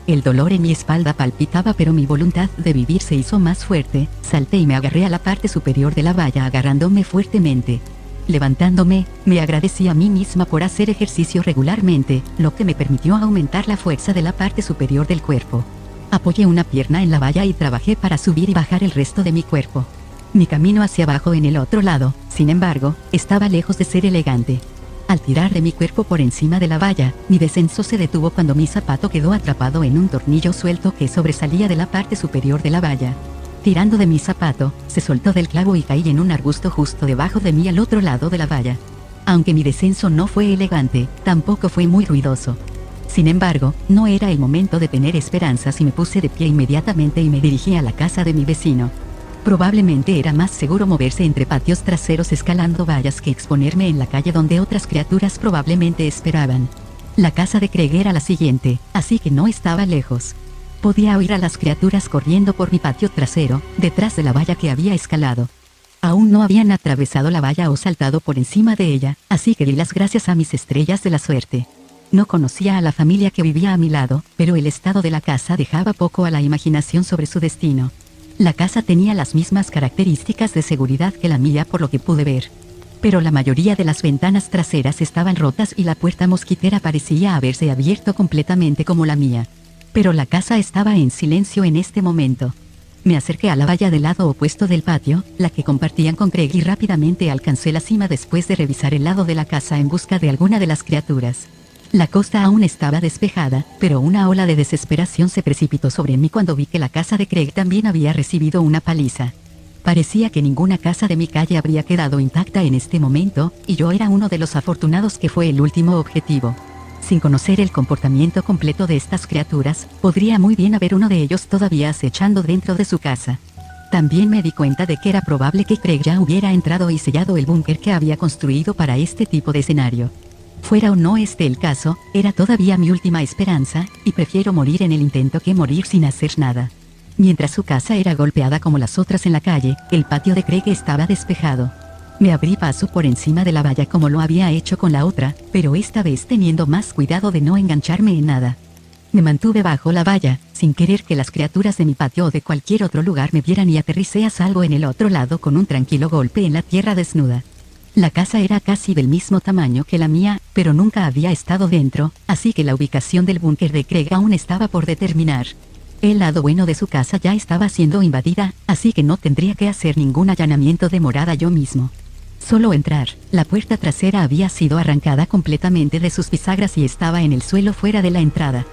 El dolor en mi espalda palpitaba pero mi voluntad de vivir se hizo más fuerte, salté y me agarré a la parte superior de la valla agarrándome fuertemente. Levantándome, me agradecí a mí misma por hacer ejercicio regularmente, lo que me permitió aumentar la fuerza de la parte superior del cuerpo. Apoyé una pierna en la valla y trabajé para subir y bajar el resto de mi cuerpo. Mi camino hacia abajo en el otro lado, sin embargo, estaba lejos de ser elegante. Al tirar de mi cuerpo por encima de la valla, mi descenso se detuvo cuando mi zapato quedó atrapado en un tornillo suelto que sobresalía de la parte superior de la valla. Tirando de mi zapato, se soltó del clavo y caí en un arbusto justo debajo de mí al otro lado de la valla. Aunque mi descenso no fue elegante, tampoco fue muy ruidoso. Sin embargo, no era el momento de tener esperanzas y me puse de pie inmediatamente y me dirigí a la casa de mi vecino. Probablemente era más seguro moverse entre patios traseros escalando vallas que exponerme en la calle donde otras criaturas probablemente esperaban. La casa de Craig era la siguiente, así que no estaba lejos. Podía oír a las criaturas corriendo por mi patio trasero, detrás de la valla que había escalado. Aún no habían atravesado la valla o saltado por encima de ella, así que di las gracias a mis estrellas de la suerte. No conocía a la familia que vivía a mi lado, pero el estado de la casa dejaba poco a la imaginación sobre su destino. La casa tenía las mismas características de seguridad que la mía por lo que pude ver. Pero la mayoría de las ventanas traseras estaban rotas y la puerta mosquitera parecía haberse abierto completamente como la mía. Pero la casa estaba en silencio en este momento. Me acerqué a la valla del lado opuesto del patio, la que compartían con Craig y rápidamente alcancé la cima después de revisar el lado de la casa en busca de alguna de las criaturas. La costa aún estaba despejada, pero una ola de desesperación se precipitó sobre mí cuando vi que la casa de Craig también había recibido una paliza. Parecía que ninguna casa de mi calle habría quedado intacta en este momento, y yo era uno de los afortunados que fue el último objetivo. Sin conocer el comportamiento completo de estas criaturas, podría muy bien haber uno de ellos todavía acechando dentro de su casa. También me di cuenta de que era probable que Craig ya hubiera entrado y sellado el búnker que había construido para este tipo de escenario. Fuera o no este el caso, era todavía mi última esperanza, y prefiero morir en el intento que morir sin hacer nada. Mientras su casa era golpeada como las otras en la calle, el patio de Craig estaba despejado. Me abrí paso por encima de la valla como lo había hecho con la otra, pero esta vez teniendo más cuidado de no engancharme en nada. Me mantuve bajo la valla, sin querer que las criaturas de mi patio o de cualquier otro lugar me vieran y aterricé a salvo en el otro lado con un tranquilo golpe en la tierra desnuda. La casa era casi del mismo tamaño que la mía, pero nunca había estado dentro, así que la ubicación del búnker de Craig aún estaba por determinar. El lado bueno de su casa ya estaba siendo invadida, así que no tendría que hacer ningún allanamiento de morada yo mismo. Solo entrar, la puerta trasera había sido arrancada completamente de sus bisagras y estaba en el suelo fuera de la entrada.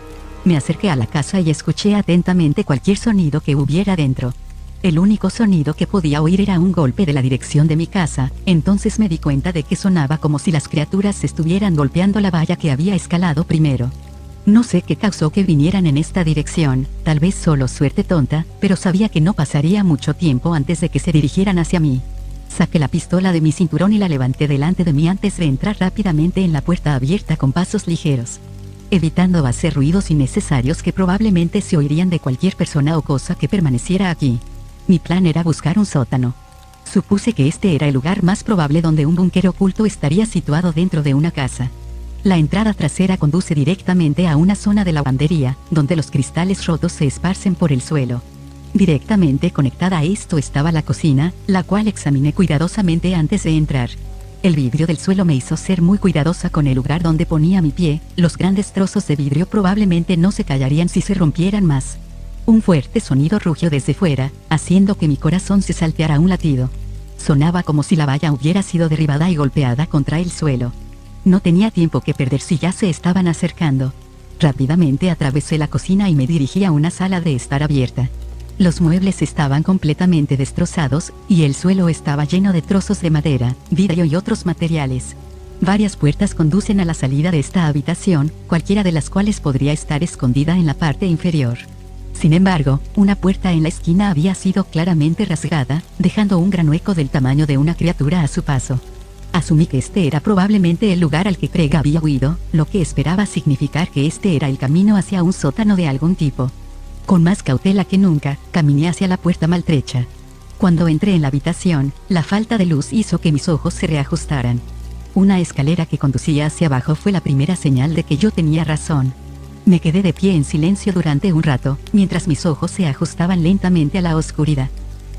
Me acerqué a la casa y escuché atentamente cualquier sonido que hubiera dentro. El único sonido que podía oír era un golpe de la dirección de mi casa, entonces me di cuenta de que sonaba como si las criaturas estuvieran golpeando la valla que había escalado primero. No sé qué causó que vinieran en esta dirección, tal vez solo suerte tonta, pero sabía que no pasaría mucho tiempo antes de que se dirigieran hacia mí. Saqué la pistola de mi cinturón y la levanté delante de mí antes de entrar rápidamente en la puerta abierta con pasos ligeros, evitando hacer ruidos innecesarios que probablemente se oirían de cualquier persona o cosa que permaneciera aquí. Mi plan era buscar un sótano. Supuse que este era el lugar más probable donde un búnker oculto estaría situado dentro de una casa. La entrada trasera conduce directamente a una zona de lavandería, donde los cristales rotos se esparcen por el suelo. Directamente conectada a esto estaba la cocina, la cual examiné cuidadosamente antes de entrar. El vidrio del suelo me hizo ser muy cuidadosa con el lugar donde ponía mi pie, los grandes trozos de vidrio probablemente no se callarían si se rompieran más. Un fuerte sonido rugió desde fuera, haciendo que mi corazón se salteara un latido. Sonaba como si la valla hubiera sido derribada y golpeada contra el suelo. No tenía tiempo que perder si ya se estaban acercando. Rápidamente atravesé la cocina y me dirigí a una sala de estar abierta. Los muebles estaban completamente destrozados, y el suelo estaba lleno de trozos de madera, vidrio y otros materiales. Varias puertas conducen a la salida de esta habitación, cualquiera de las cuales podría estar escondida en la parte inferior. Sin embargo, una puerta en la esquina había sido claramente rasgada, dejando un gran hueco del tamaño de una criatura a su paso. Asumí que este era probablemente el lugar al que Craig había huido, lo que esperaba significar que este era el camino hacia un sótano de algún tipo. Con más cautela que nunca, caminé hacia la puerta maltrecha. Cuando entré en la habitación, la falta de luz hizo que mis ojos se reajustaran. Una escalera que conducía hacia abajo fue la primera señal de que yo tenía razón. Me quedé de pie en silencio durante un rato, mientras mis ojos se ajustaban lentamente a la oscuridad.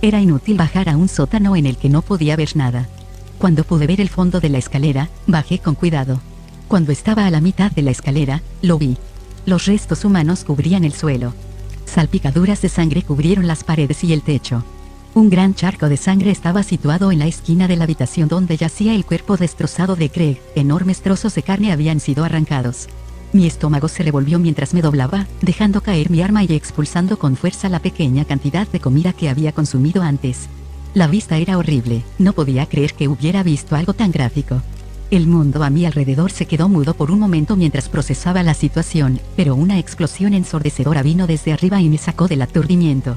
Era inútil bajar a un sótano en el que no podía ver nada. Cuando pude ver el fondo de la escalera, bajé con cuidado. Cuando estaba a la mitad de la escalera, lo vi. Los restos humanos cubrían el suelo. Salpicaduras de sangre cubrieron las paredes y el techo. Un gran charco de sangre estaba situado en la esquina de la habitación donde yacía el cuerpo destrozado de Craig. Enormes trozos de carne habían sido arrancados. Mi estómago se revolvió mientras me doblaba, dejando caer mi arma y expulsando con fuerza la pequeña cantidad de comida que había consumido antes. La vista era horrible, no podía creer que hubiera visto algo tan gráfico. El mundo a mi alrededor se quedó mudo por un momento mientras procesaba la situación, pero una explosión ensordecedora vino desde arriba y me sacó del aturdimiento.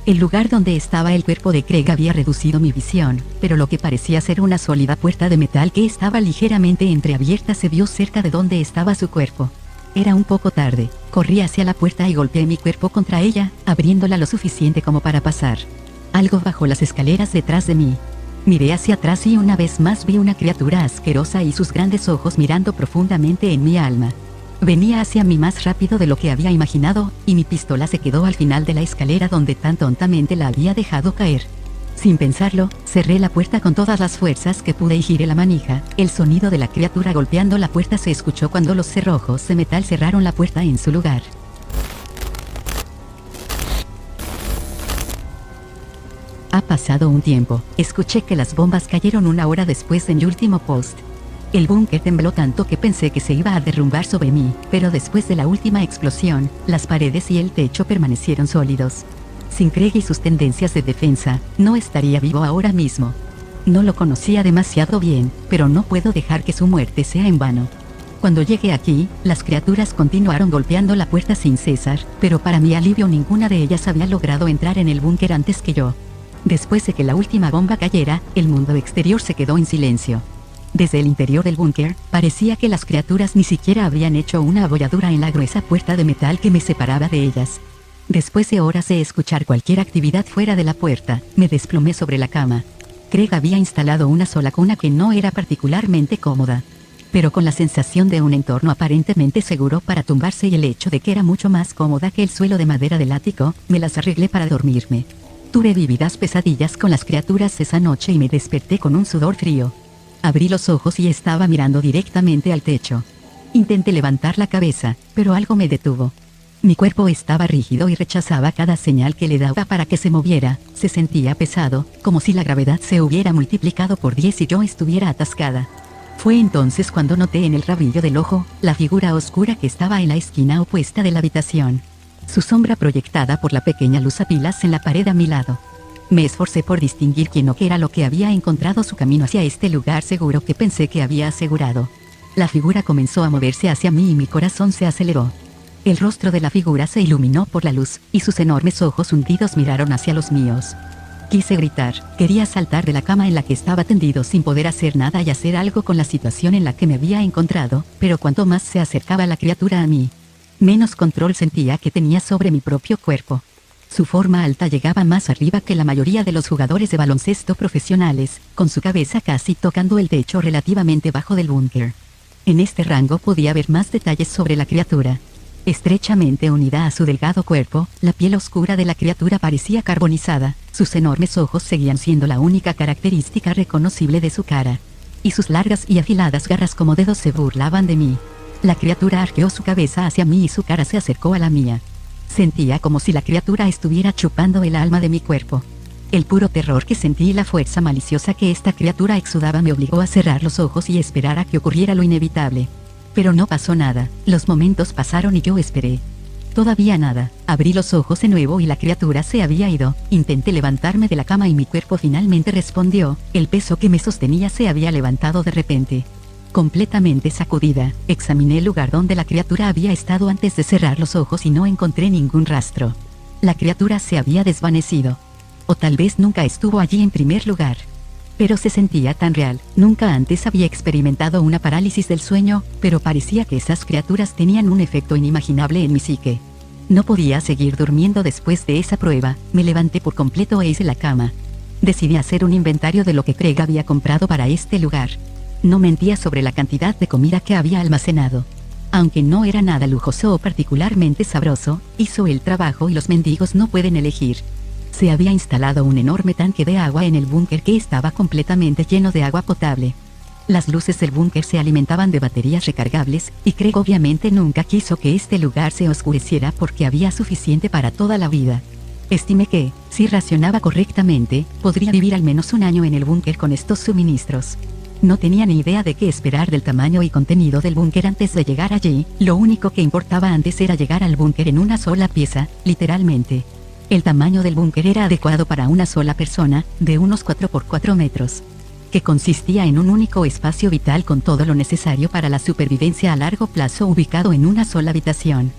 El lugar donde estaba el cuerpo de Craig había reducido mi visión, pero lo que parecía ser una sólida puerta de metal que estaba ligeramente entreabierta se vio cerca de donde estaba su cuerpo. Era un poco tarde, corrí hacia la puerta y golpeé mi cuerpo contra ella, abriéndola lo suficiente como para pasar. Algo bajó las escaleras detrás de mí. Miré hacia atrás y una vez más vi una criatura asquerosa y sus grandes ojos mirando profundamente en mi alma. Venía hacia mí más rápido de lo que había imaginado, y mi pistola se quedó al final de la escalera donde tan tontamente la había dejado caer. Sin pensarlo, cerré la puerta con todas las fuerzas que pude y giré la manija. El sonido de la criatura golpeando la puerta se escuchó cuando los cerrojos de metal cerraron la puerta en su lugar. Ha pasado un tiempo. Escuché que las bombas cayeron una hora después de mi último post. El búnker tembló tanto que pensé que se iba a derrumbar sobre mí, pero después de la última explosión, las paredes y el techo permanecieron sólidos. Sin Craig y sus tendencias de defensa, no estaría vivo ahora mismo. No lo conocía demasiado bien, pero no puedo dejar que su muerte sea en vano. Cuando llegué aquí, las criaturas continuaron golpeando la puerta sin cesar, pero para mi alivio ninguna de ellas había logrado entrar en el búnker antes que yo. Después de que la última bomba cayera, el mundo exterior se quedó en silencio. Desde el interior del búnker, parecía que las criaturas ni siquiera habrían hecho una abolladura en la gruesa puerta de metal que me separaba de ellas. Después de horas de escuchar cualquier actividad fuera de la puerta, me desplomé sobre la cama. Craig había instalado una sola cuna que no era particularmente cómoda, pero con la sensación de un entorno aparentemente seguro para tumbarse y el hecho de que era mucho más cómoda que el suelo de madera del ático, me las arreglé para dormirme. Tuve vívidas pesadillas con las criaturas esa noche y me desperté con un sudor frío. Abrí los ojos y estaba mirando directamente al techo. Intenté levantar la cabeza, pero algo me detuvo. Mi cuerpo estaba rígido y rechazaba cada señal que le daba para que se moviera. Se sentía pesado, como si la gravedad se hubiera multiplicado por 10 y yo estuviera atascada. Fue entonces cuando noté en el rabillo del ojo, la figura oscura que estaba en la esquina opuesta de la habitación. Su sombra proyectada por la pequeña luz a pilas en la pared a mi lado. Me esforcé por distinguir quién o qué era lo que había encontrado su camino hacia este lugar seguro que pensé que había asegurado. La figura comenzó a moverse hacia mí y mi corazón se aceleró. El rostro de la figura se iluminó por la luz, y sus enormes ojos hundidos miraron hacia los míos. Quise gritar, quería saltar de la cama en la que estaba tendido sin poder hacer nada y hacer algo con la situación en la que me había encontrado, pero cuanto más se acercaba la criatura a mí, menos control sentía que tenía sobre mi propio cuerpo. Su forma alta llegaba más arriba que la mayoría de los jugadores de baloncesto profesionales, con su cabeza casi tocando el techo relativamente bajo del búnker. En este rango podía ver más detalles sobre la criatura. Estrechamente unida a su delgado cuerpo, la piel oscura de la criatura parecía carbonizada, sus enormes ojos seguían siendo la única característica reconocible de su cara. Y sus largas y afiladas garras como dedos se burlaban de mí. La criatura arqueó su cabeza hacia mí y su cara se acercó a la mía. Sentía como si la criatura estuviera chupando el alma de mi cuerpo. El puro terror que sentí y la fuerza maliciosa que esta criatura exudaba me obligó a cerrar los ojos y esperar a que ocurriera lo inevitable. Pero no pasó nada, los momentos pasaron y yo esperé. Todavía nada, abrí los ojos de nuevo y la criatura se había ido, intenté levantarme de la cama y mi cuerpo finalmente respondió, el peso que me sostenía se había levantado de repente. Completamente sacudida, examiné el lugar donde la criatura había estado antes de cerrar los ojos y no encontré ningún rastro. La criatura se había desvanecido. O tal vez nunca estuvo allí en primer lugar. Pero se sentía tan real. Nunca antes había experimentado una parálisis del sueño, pero parecía que esas criaturas tenían un efecto inimaginable en mi psique. No podía seguir durmiendo después de esa prueba. Me levanté por completo e hice la cama. Decidí hacer un inventario de lo que Craig había comprado para este lugar. No mentía sobre la cantidad de comida que había almacenado. Aunque no era nada lujoso o particularmente sabroso, hizo el trabajo y los mendigos no pueden elegir. Se había instalado un enorme tanque de agua en el búnker que estaba completamente lleno de agua potable. Las luces del búnker se alimentaban de baterías recargables, y Craig obviamente nunca quiso que este lugar se oscureciera porque había suficiente para toda la vida. Estimé que, si racionaba correctamente, podría vivir al menos un año en el búnker con estos suministros. No tenía ni idea de qué esperar del tamaño y contenido del búnker antes de llegar allí. Lo único que importaba antes era llegar al búnker en una sola pieza, literalmente. El tamaño del búnker era adecuado para una sola persona, de unos 4 por 4 metros. Que consistía en un único espacio vital con todo lo necesario para la supervivencia a largo plazo ubicado en una sola habitación.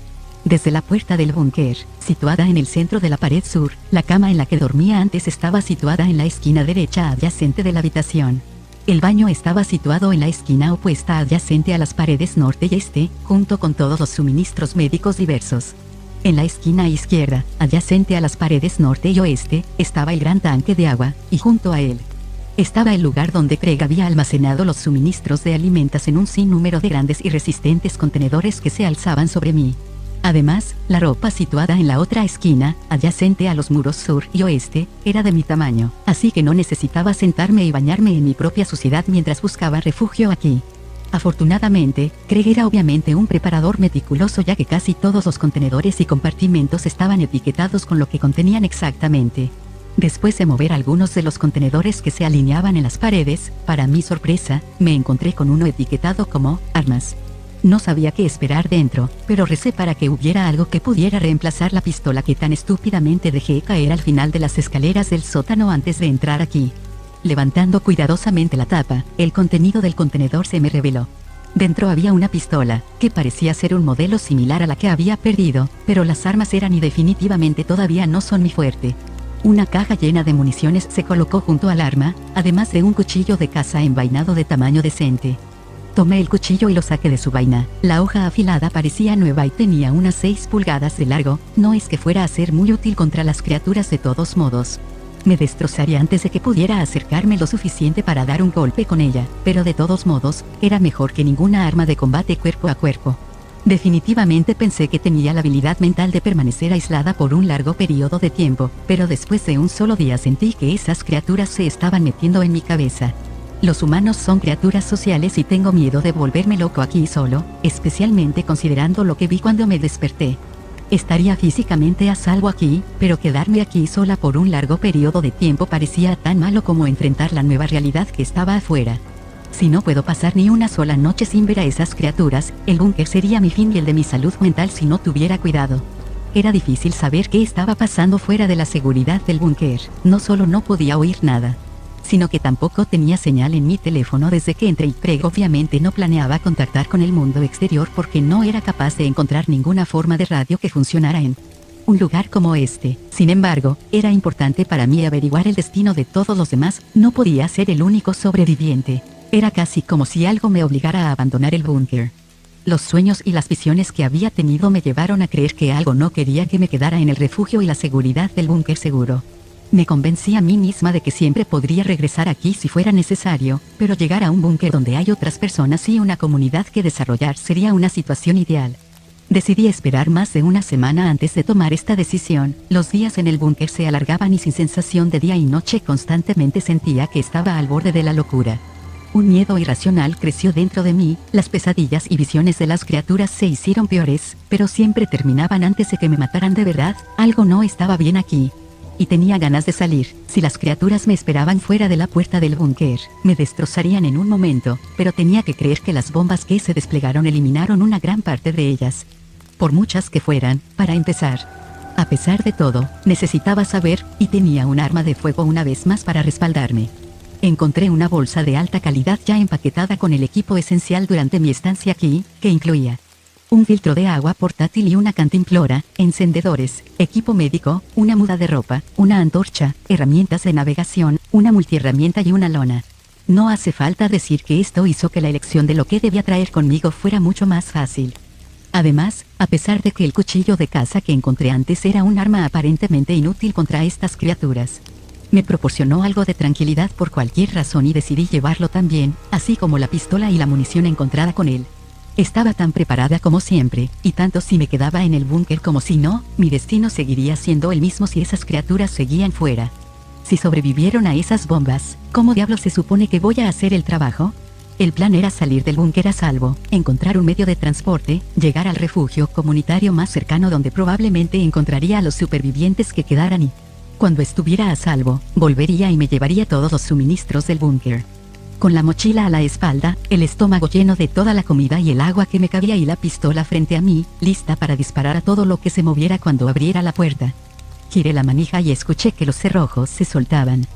Desde la puerta del búnker, situada en el centro de la pared sur, la cama en la que dormía antes estaba situada en la esquina derecha adyacente de la habitación. El baño estaba situado en la esquina opuesta adyacente a las paredes norte y este, junto con todos los suministros médicos diversos. En la esquina izquierda, adyacente a las paredes norte y oeste, estaba el gran tanque de agua, y junto a él estaba el lugar donde Craig había almacenado los suministros de alimentos en un sinnúmero de grandes y resistentes contenedores que se alzaban sobre mí. Además, la ropa situada en la otra esquina, adyacente a los muros sur y oeste, era de mi tamaño, así que no necesitaba sentarme y bañarme en mi propia suciedad mientras buscaba refugio aquí. Afortunadamente, Craig era obviamente un preparador meticuloso ya que casi todos los contenedores y compartimentos estaban etiquetados con lo que contenían exactamente. Después de mover algunos de los contenedores que se alineaban en las paredes, para mi sorpresa, me encontré con uno etiquetado como armas. No sabía qué esperar dentro, pero recé para que hubiera algo que pudiera reemplazar la pistola que tan estúpidamente dejé caer al final de las escaleras del sótano antes de entrar aquí. Levantando cuidadosamente la tapa, el contenido del contenedor se me reveló. Dentro había una pistola, que parecía ser un modelo similar a la que había perdido, pero las armas eran y definitivamente todavía no son mi fuerte. Una caja llena de municiones se colocó junto al arma, además de un cuchillo de caza envainado de tamaño decente. Tomé el cuchillo y lo saqué de su vaina. La hoja afilada parecía nueva y tenía unas 6 pulgadas de largo. No es que fuera a ser muy útil contra las criaturas de todos modos. Me destrozaría antes de que pudiera acercarme lo suficiente para dar un golpe con ella, pero de todos modos, era mejor que ninguna arma de combate cuerpo a cuerpo. Definitivamente pensé que tenía la habilidad mental de permanecer aislada por un largo periodo de tiempo, pero después de un solo día sentí que esas criaturas se estaban metiendo en mi cabeza. Los humanos son criaturas sociales y tengo miedo de volverme loco aquí solo, especialmente considerando lo que vi cuando me desperté. Estaría físicamente a salvo aquí, pero quedarme aquí sola por un largo periodo de tiempo parecía tan malo como enfrentar la nueva realidad que estaba afuera. Si no puedo pasar ni una sola noche sin ver a esas criaturas, el búnker sería mi fin y el de mi salud mental si no tuviera cuidado. Era difícil saber qué estaba pasando fuera de la seguridad del búnker. No solo no podía oír nada, sino que tampoco tenía señal en mi teléfono desde que entré y Craig obviamente no planeaba contactar con el mundo exterior porque no era capaz de encontrar ninguna forma de radio que funcionara en un lugar como este. Sin embargo, era importante para mí averiguar el destino de todos los demás. No podía ser el único sobreviviente. Era casi como si algo me obligara a abandonar el búnker. Los sueños y las visiones que había tenido me llevaron a creer que algo no quería que me quedara en el refugio y la seguridad del búnker seguro. Me convencí a mí misma de que siempre podría regresar aquí si fuera necesario, pero llegar a un búnker donde hay otras personas y una comunidad que desarrollar sería una situación ideal. Decidí esperar más de una semana antes de tomar esta decisión. Los días en el búnker se alargaban y sin sensación de día y noche constantemente sentía que estaba al borde de la locura. Un miedo irracional creció dentro de mí, las pesadillas y visiones de las criaturas se hicieron peores, pero siempre terminaban antes de que me mataran de verdad. Algo no estaba bien aquí. Y tenía ganas de salir. Si las criaturas me esperaban fuera de la puerta del búnker, me destrozarían en un momento, pero tenía que creer que las bombas que se desplegaron eliminaron una gran parte de ellas. Por muchas que fueran, para empezar. A pesar de todo, necesitaba saber, y tenía un arma de fuego una vez más para respaldarme. Encontré una bolsa de alta calidad ya empaquetada con el equipo esencial durante mi estancia aquí, que incluía un filtro de agua portátil y una cantimplora, encendedores, equipo médico, una muda de ropa, una antorcha, herramientas de navegación, una multiherramienta y una lona. No hace falta decir que esto hizo que la elección de lo que debía traer conmigo fuera mucho más fácil. Además, a pesar de que el cuchillo de caza que encontré antes era un arma aparentemente inútil contra estas criaturas, me proporcionó algo de tranquilidad por cualquier razón y decidí llevarlo también, así como la pistola y la munición encontrada con él. Estaba tan preparada como siempre, y tanto si me quedaba en el búnker como si no, mi destino seguiría siendo el mismo si esas criaturas seguían fuera. Si sobrevivieron a esas bombas, ¿cómo diablos se supone que voy a hacer el trabajo? El plan era salir del búnker a salvo, encontrar un medio de transporte, llegar al refugio comunitario más cercano donde probablemente encontraría a los supervivientes que quedaran y, cuando estuviera a salvo, volvería y me llevaría todos los suministros del búnker. Con la mochila a la espalda, el estómago lleno de toda la comida y el agua que me cabía y la pistola frente a mí, lista para disparar a todo lo que se moviera cuando abriera la puerta. Giré la manija y escuché que los cerrojos se soltaban.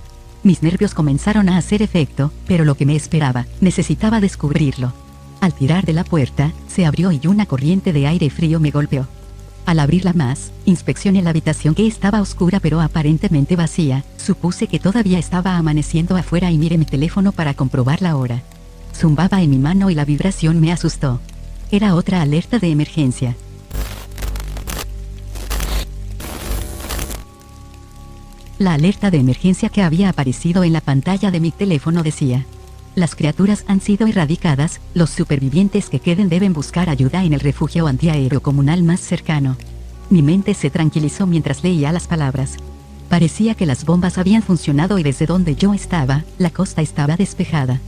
Mis nervios comenzaron a hacer efecto, pero lo que me esperaba, necesitaba descubrirlo. Al tirar de la puerta, se abrió y una corriente de aire frío me golpeó. Al abrirla más, inspeccioné la habitación que estaba oscura pero aparentemente vacía. Supuse que todavía estaba amaneciendo afuera y miré mi teléfono para comprobar la hora. Zumbaba en mi mano y la vibración me asustó. Era otra alerta de emergencia. La alerta de emergencia que había aparecido en la pantalla de mi teléfono decía: las criaturas han sido erradicadas, los supervivientes que queden deben buscar ayuda en el refugio antiaéreo comunal más cercano. Mi mente se tranquilizó mientras leía las palabras. Parecía que las bombas habían funcionado y desde donde yo estaba, la costa estaba despejada.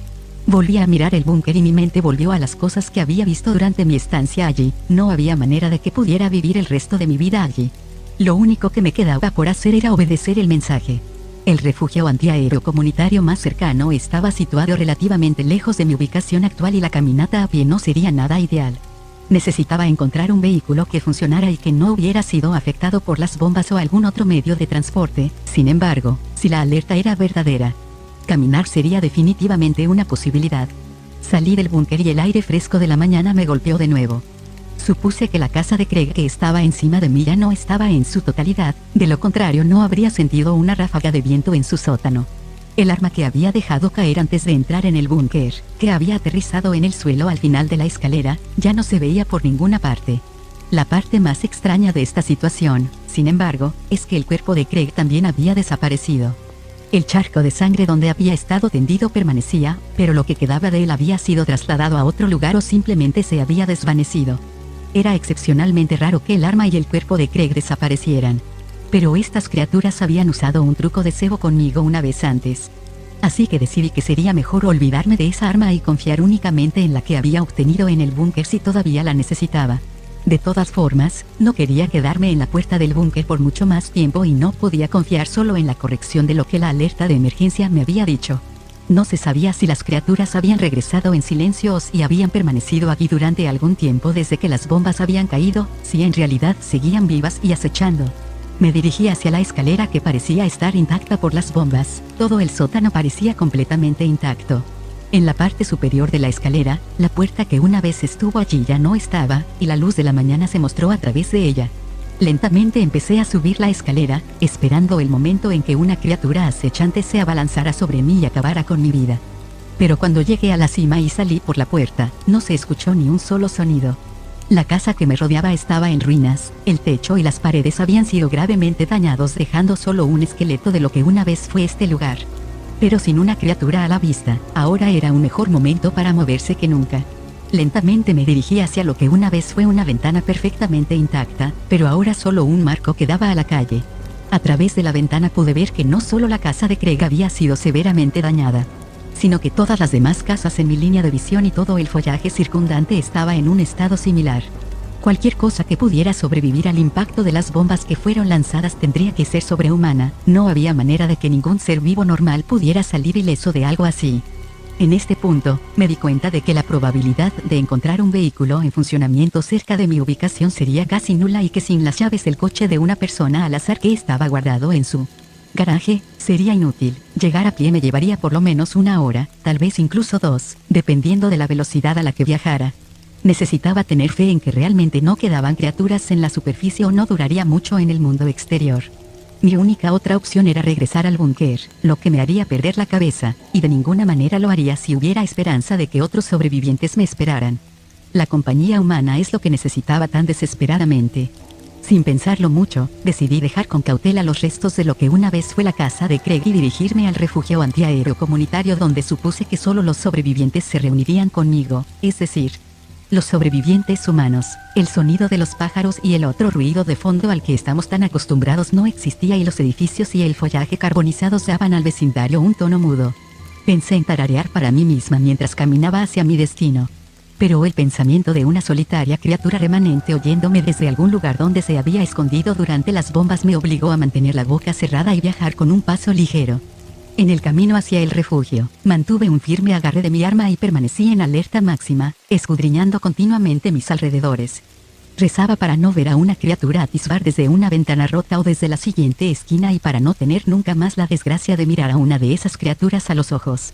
Volví a mirar el búnker y mi mente volvió a las cosas que había visto durante mi estancia allí. No había manera de que pudiera vivir el resto de mi vida allí. Lo único que me quedaba por hacer era obedecer el mensaje. El refugio antiaéreo comunitario más cercano estaba situado relativamente lejos de mi ubicación actual y la caminata a pie no sería nada ideal. Necesitaba encontrar un vehículo que funcionara y que no hubiera sido afectado por las bombas o algún otro medio de transporte. Sin embargo, si la alerta era verdadera, caminar sería definitivamente una posibilidad. Salí del búnker y el aire fresco de la mañana me golpeó de nuevo. Supuse que la casa de Craig que estaba encima de mí ya no estaba en su totalidad, de lo contrario no habría sentido una ráfaga de viento en su sótano. El arma que había dejado caer antes de entrar en el búnker, que había aterrizado en el suelo al final de la escalera, ya no se veía por ninguna parte. La parte más extraña de esta situación, sin embargo, es que el cuerpo de Craig también había desaparecido. El charco de sangre donde había estado tendido permanecía, pero lo que quedaba de él había sido trasladado a otro lugar o simplemente se había desvanecido. Era excepcionalmente raro que el arma y el cuerpo de Craig desaparecieran. Pero estas criaturas habían usado un truco de cebo conmigo una vez antes. Así que decidí que sería mejor olvidarme de esa arma y confiar únicamente en la que había obtenido en el búnker si todavía la necesitaba. De todas formas, no quería quedarme en la puerta del búnker por mucho más tiempo y no podía confiar solo en la corrección de lo que la alerta de emergencia me había dicho. No se sabía si las criaturas habían regresado en silencio o si habían permanecido aquí durante algún tiempo desde que las bombas habían caído, si en realidad seguían vivas y acechando. Me dirigí hacia la escalera que parecía estar intacta por las bombas. Todo el sótano parecía completamente intacto. En la parte superior de la escalera, la puerta que una vez estuvo allí ya no estaba, y la luz de la mañana se mostró a través de ella. Lentamente empecé a subir la escalera, esperando el momento en que una criatura acechante se abalanzara sobre mí y acabara con mi vida. Pero cuando llegué a la cima y salí por la puerta, no se escuchó ni un solo sonido. La casa que me rodeaba estaba en ruinas, el techo y las paredes habían sido gravemente dañados dejando solo un esqueleto de lo que una vez fue este lugar. Pero sin una criatura a la vista, ahora era un mejor momento para moverse que nunca. Lentamente me dirigí hacia lo que una vez fue una ventana perfectamente intacta, pero ahora solo un marco que daba a la calle. A través de la ventana pude ver que no solo la casa de Craig había sido severamente dañada, sino que todas las demás casas en mi línea de visión y todo el follaje circundante estaba en un estado similar. Cualquier cosa que pudiera sobrevivir al impacto de las bombas que fueron lanzadas tendría que ser sobrehumana. No había manera de que ningún ser vivo normal pudiera salir ileso de algo así. En este punto, me di cuenta de que la probabilidad de encontrar un vehículo en funcionamiento cerca de mi ubicación sería casi nula y que sin las llaves del coche de una persona al azar que estaba guardado en su Garaje, sería inútil. Llegar a pie me llevaría por lo menos 1 hora, tal vez incluso 2, dependiendo de la velocidad a la que viajara. Necesitaba tener fe en que realmente no quedaban criaturas en la superficie o no duraría mucho en el mundo exterior. Mi única otra opción era regresar al búnker, lo que me haría perder la cabeza, y de ninguna manera lo haría si hubiera esperanza de que otros sobrevivientes me esperaran. La compañía humana es lo que necesitaba tan desesperadamente. Sin pensarlo mucho, decidí dejar con cautela los restos de lo que una vez fue la casa de Craig y dirigirme al refugio antiaéreo comunitario donde supuse que solo los sobrevivientes se reunirían conmigo, es decir, los sobrevivientes humanos. El sonido de los pájaros y el otro ruido de fondo al que estamos tan acostumbrados no existía y los edificios y el follaje carbonizados daban al vecindario un tono mudo. Pensé en tararear para mí misma mientras caminaba hacia mi destino. Pero el pensamiento de una solitaria criatura remanente oyéndome desde algún lugar donde se había escondido durante las bombas me obligó a mantener la boca cerrada y viajar con un paso ligero. En el camino hacia el refugio, mantuve un firme agarre de mi arma y permanecí en alerta máxima, escudriñando continuamente mis alrededores. Rezaba para no ver a una criatura atisbar desde una ventana rota o desde la siguiente esquina y para no tener nunca más la desgracia de mirar a una de esas criaturas a los ojos.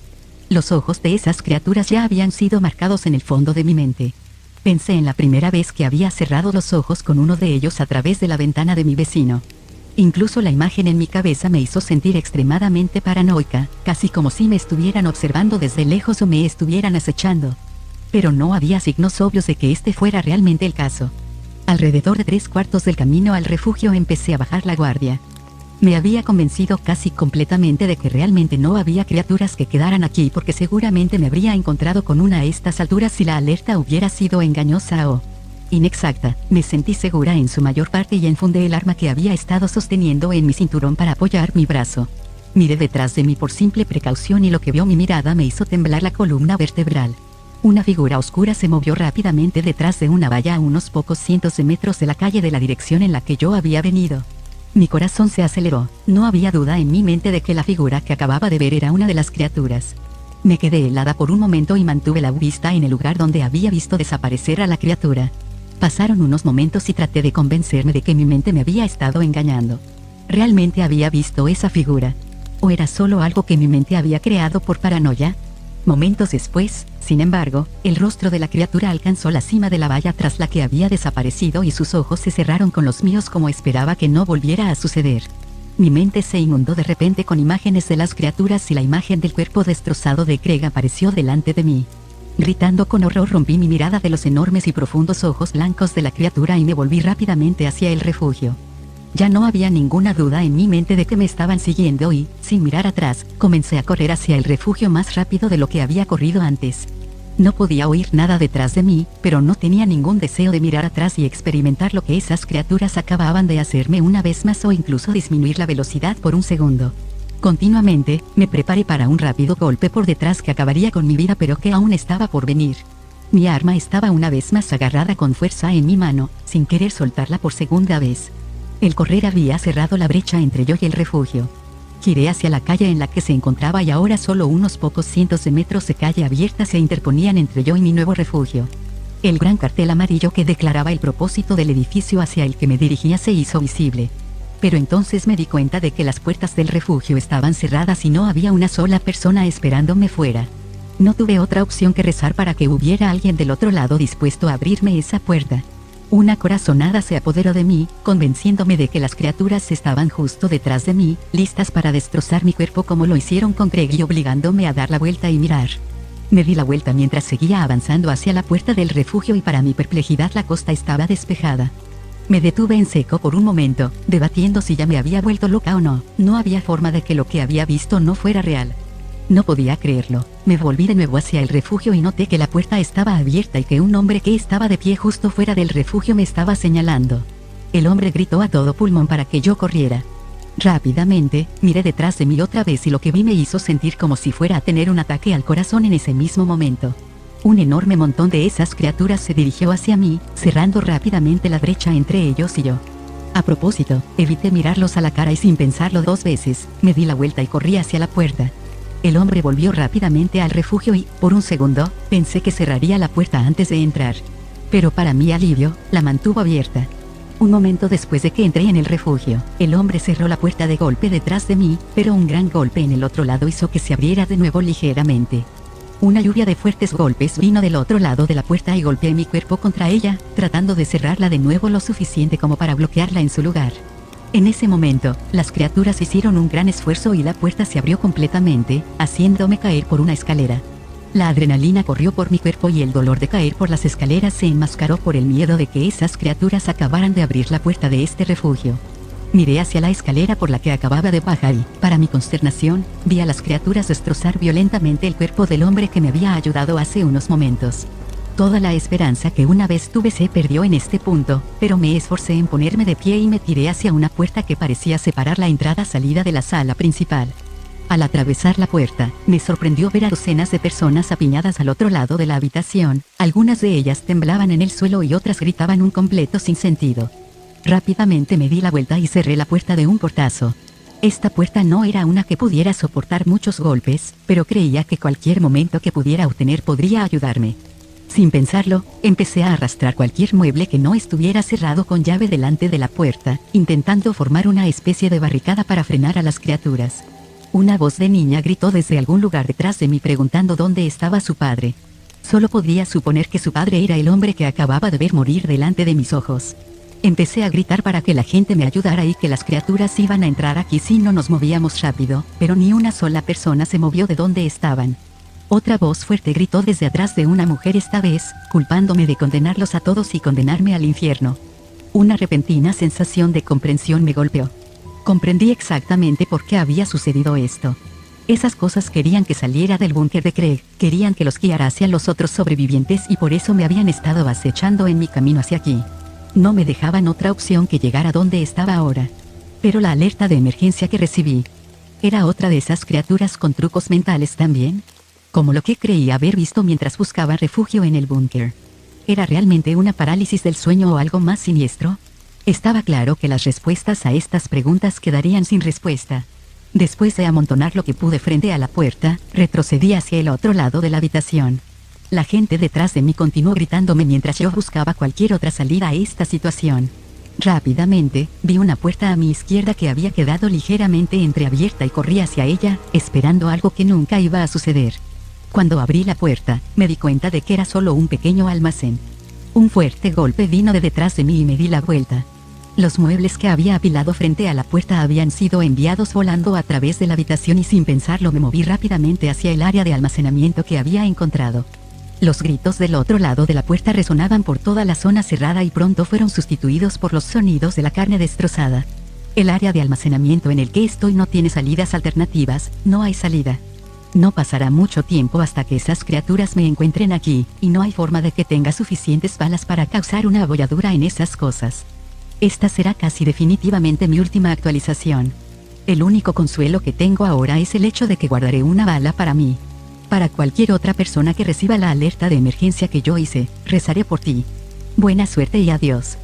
Los ojos de esas criaturas ya habían sido marcados en el fondo de mi mente. Pensé en la primera vez que había cerrado los ojos con uno de ellos a través de la ventana de mi vecino. Incluso la imagen en mi cabeza me hizo sentir extremadamente paranoica, casi como si me estuvieran observando desde lejos o me estuvieran acechando. Pero no había signos obvios de que este fuera realmente el caso. Alrededor de 3/4 del camino al refugio empecé a bajar la guardia. Me había convencido casi completamente de que realmente no había criaturas que quedaran aquí porque seguramente me habría encontrado con una a estas alturas si la alerta hubiera sido engañosa o inexacta. Me sentí segura en su mayor parte y enfundé el arma que había estado sosteniendo en mi cinturón para apoyar mi brazo. Miré detrás de mí por simple precaución y lo que vio mi mirada me hizo temblar la columna vertebral. Una figura oscura se movió rápidamente detrás de una valla a unos pocos cientos de metros de la calle de la dirección en la que yo había venido. Mi corazón se aceleró. No había duda en mi mente de que la figura que acababa de ver era una de las criaturas. Me quedé helada por un momento y mantuve la vista en el lugar donde había visto desaparecer a la criatura. Pasaron unos momentos y traté de convencerme de que mi mente me había estado engañando. ¿Realmente había visto esa figura? ¿O era solo algo que mi mente había creado por paranoia? Momentos después, sin embargo, el rostro de la criatura alcanzó la cima de la valla tras la que había desaparecido y sus ojos se cerraron con los míos como esperaba que no volviera a suceder. Mi mente se inundó de repente con imágenes de las criaturas y la imagen del cuerpo destrozado de Craig apareció delante de mí. Gritando con horror rompí mi mirada de los enormes y profundos ojos blancos de la criatura y me volví rápidamente hacia el refugio. Ya no había ninguna duda en mi mente de que me estaban siguiendo y, sin mirar atrás, comencé a correr hacia el refugio más rápido de lo que había corrido antes. No podía oír nada detrás de mí, pero no tenía ningún deseo de mirar atrás y experimentar lo que esas criaturas acababan de hacerme una vez más o incluso disminuir la velocidad por un segundo. Continuamente, me preparé para un rápido golpe por detrás que acabaría con mi vida pero que aún estaba por venir. Mi arma estaba una vez más agarrada con fuerza en mi mano, sin querer soltarla por segunda vez. El correr había cerrado la brecha entre yo y el refugio. Giré hacia la calle en la que se encontraba y ahora solo unos pocos cientos de metros de calle abierta se interponían entre yo y mi nuevo refugio. El gran cartel amarillo que declaraba el propósito del edificio hacia el que me dirigía se hizo visible. Pero entonces me di cuenta de que las puertas del refugio estaban cerradas y no había una sola persona esperándome fuera. No tuve otra opción que rezar para que hubiera alguien del otro lado dispuesto a abrirme esa puerta. Una corazonada se apoderó de mí, convenciéndome de que las criaturas estaban justo detrás de mí, listas para destrozar mi cuerpo como lo hicieron con Craig y obligándome a dar la vuelta y mirar. Me di la vuelta mientras seguía avanzando hacia la puerta del refugio y para mi perplejidad la costa estaba despejada. Me detuve en seco por un momento, debatiendo si ya me había vuelto loca o no. No había forma de que lo que había visto no fuera real. No podía creerlo. Me volví de nuevo hacia el refugio y noté que la puerta estaba abierta y que un hombre que estaba de pie justo fuera del refugio me estaba señalando. El hombre gritó a todo pulmón para que yo corriera. Rápidamente, miré detrás de mí otra vez y lo que vi me hizo sentir como si fuera a tener un ataque al corazón en ese mismo momento. Un enorme montón de esas criaturas se dirigió hacia mí, cerrando rápidamente la brecha entre ellos y yo. A propósito, evité mirarlos a la cara y sin pensarlo 2 veces, me di la vuelta y corrí hacia la puerta. El hombre volvió rápidamente al refugio y, por un segundo, pensé que cerraría la puerta antes de entrar. Pero para mi alivio, la mantuvo abierta. Un momento después de que entré en el refugio, el hombre cerró la puerta de golpe detrás de mí, pero un gran golpe en el otro lado hizo que se abriera de nuevo ligeramente. Una lluvia de fuertes golpes vino del otro lado de la puerta y golpeé mi cuerpo contra ella, tratando de cerrarla de nuevo lo suficiente como para bloquearla en su lugar. En ese momento, las criaturas hicieron un gran esfuerzo y la puerta se abrió completamente, haciéndome caer por una escalera. La adrenalina corrió por mi cuerpo y el dolor de caer por las escaleras se enmascaró por el miedo de que esas criaturas acabaran de abrir la puerta de este refugio. Miré hacia la escalera por la que acababa de bajar y, para mi consternación, vi a las criaturas destrozar violentamente el cuerpo del hombre que me había ayudado hace unos momentos. Toda la esperanza que una vez tuve se perdió en este punto, pero me esforcé en ponerme de pie y me tiré hacia una puerta que parecía separar la entrada-salida de la sala principal. Al atravesar la puerta, me sorprendió ver a docenas de personas apiñadas al otro lado de la habitación, algunas de ellas temblaban en el suelo y otras gritaban un completo sinsentido. Rápidamente me di la vuelta y cerré la puerta de un portazo. Esta puerta no era una que pudiera soportar muchos golpes, pero creía que cualquier momento que pudiera obtener podría ayudarme. Sin pensarlo, empecé a arrastrar cualquier mueble que no estuviera cerrado con llave delante de la puerta, intentando formar una especie de barricada para frenar a las criaturas. Una voz de niña gritó desde algún lugar detrás de mí preguntando dónde estaba su padre. Solo podía suponer que su padre era el hombre que acababa de ver morir delante de mis ojos. Empecé a gritar para que la gente me ayudara y que las criaturas iban a entrar aquí si no nos movíamos rápido, pero ni una sola persona se movió de donde estaban. Otra voz fuerte gritó desde atrás de una mujer esta vez, culpándome de condenarlos a todos y condenarme al infierno. Una repentina sensación de comprensión me golpeó. Comprendí exactamente por qué había sucedido esto. Esas cosas querían que saliera del búnker de Craig, querían que los guiara hacia los otros sobrevivientes y por eso me habían estado acechando en mi camino hacia aquí. No me dejaban otra opción que llegar a donde estaba ahora. Pero la alerta de emergencia que recibí era otra de esas criaturas con trucos mentales también, como lo que creí haber visto mientras buscaba refugio en el búnker. ¿Era realmente una parálisis del sueño o algo más siniestro? Estaba claro que las respuestas a estas preguntas quedarían sin respuesta. Después de amontonar lo que pude frente a la puerta, retrocedí hacia el otro lado de la habitación. La gente detrás de mí continuó gritándome mientras yo buscaba cualquier otra salida a esta situación. Rápidamente, vi una puerta a mi izquierda que había quedado ligeramente entreabierta y corrí hacia ella, esperando algo que nunca iba a suceder. Cuando abrí la puerta, me di cuenta de que era solo un pequeño almacén. Un fuerte golpe vino de detrás de mí y me di la vuelta. Los muebles que había apilado frente a la puerta habían sido enviados volando a través de la habitación y sin pensarlo me moví rápidamente hacia el área de almacenamiento que había encontrado. Los gritos del otro lado de la puerta resonaban por toda la zona cerrada y pronto fueron sustituidos por los sonidos de la carne destrozada. El área de almacenamiento en el que estoy no tiene salidas alternativas, no hay salida. No pasará mucho tiempo hasta que esas criaturas me encuentren aquí, y no hay forma de que tenga suficientes balas para causar una abolladura en esas cosas. Esta será casi definitivamente mi última actualización. El único consuelo que tengo ahora es el hecho de que guardaré una bala para mí. Para cualquier otra persona que reciba la alerta de emergencia que yo hice, rezaré por ti. Buena suerte y adiós.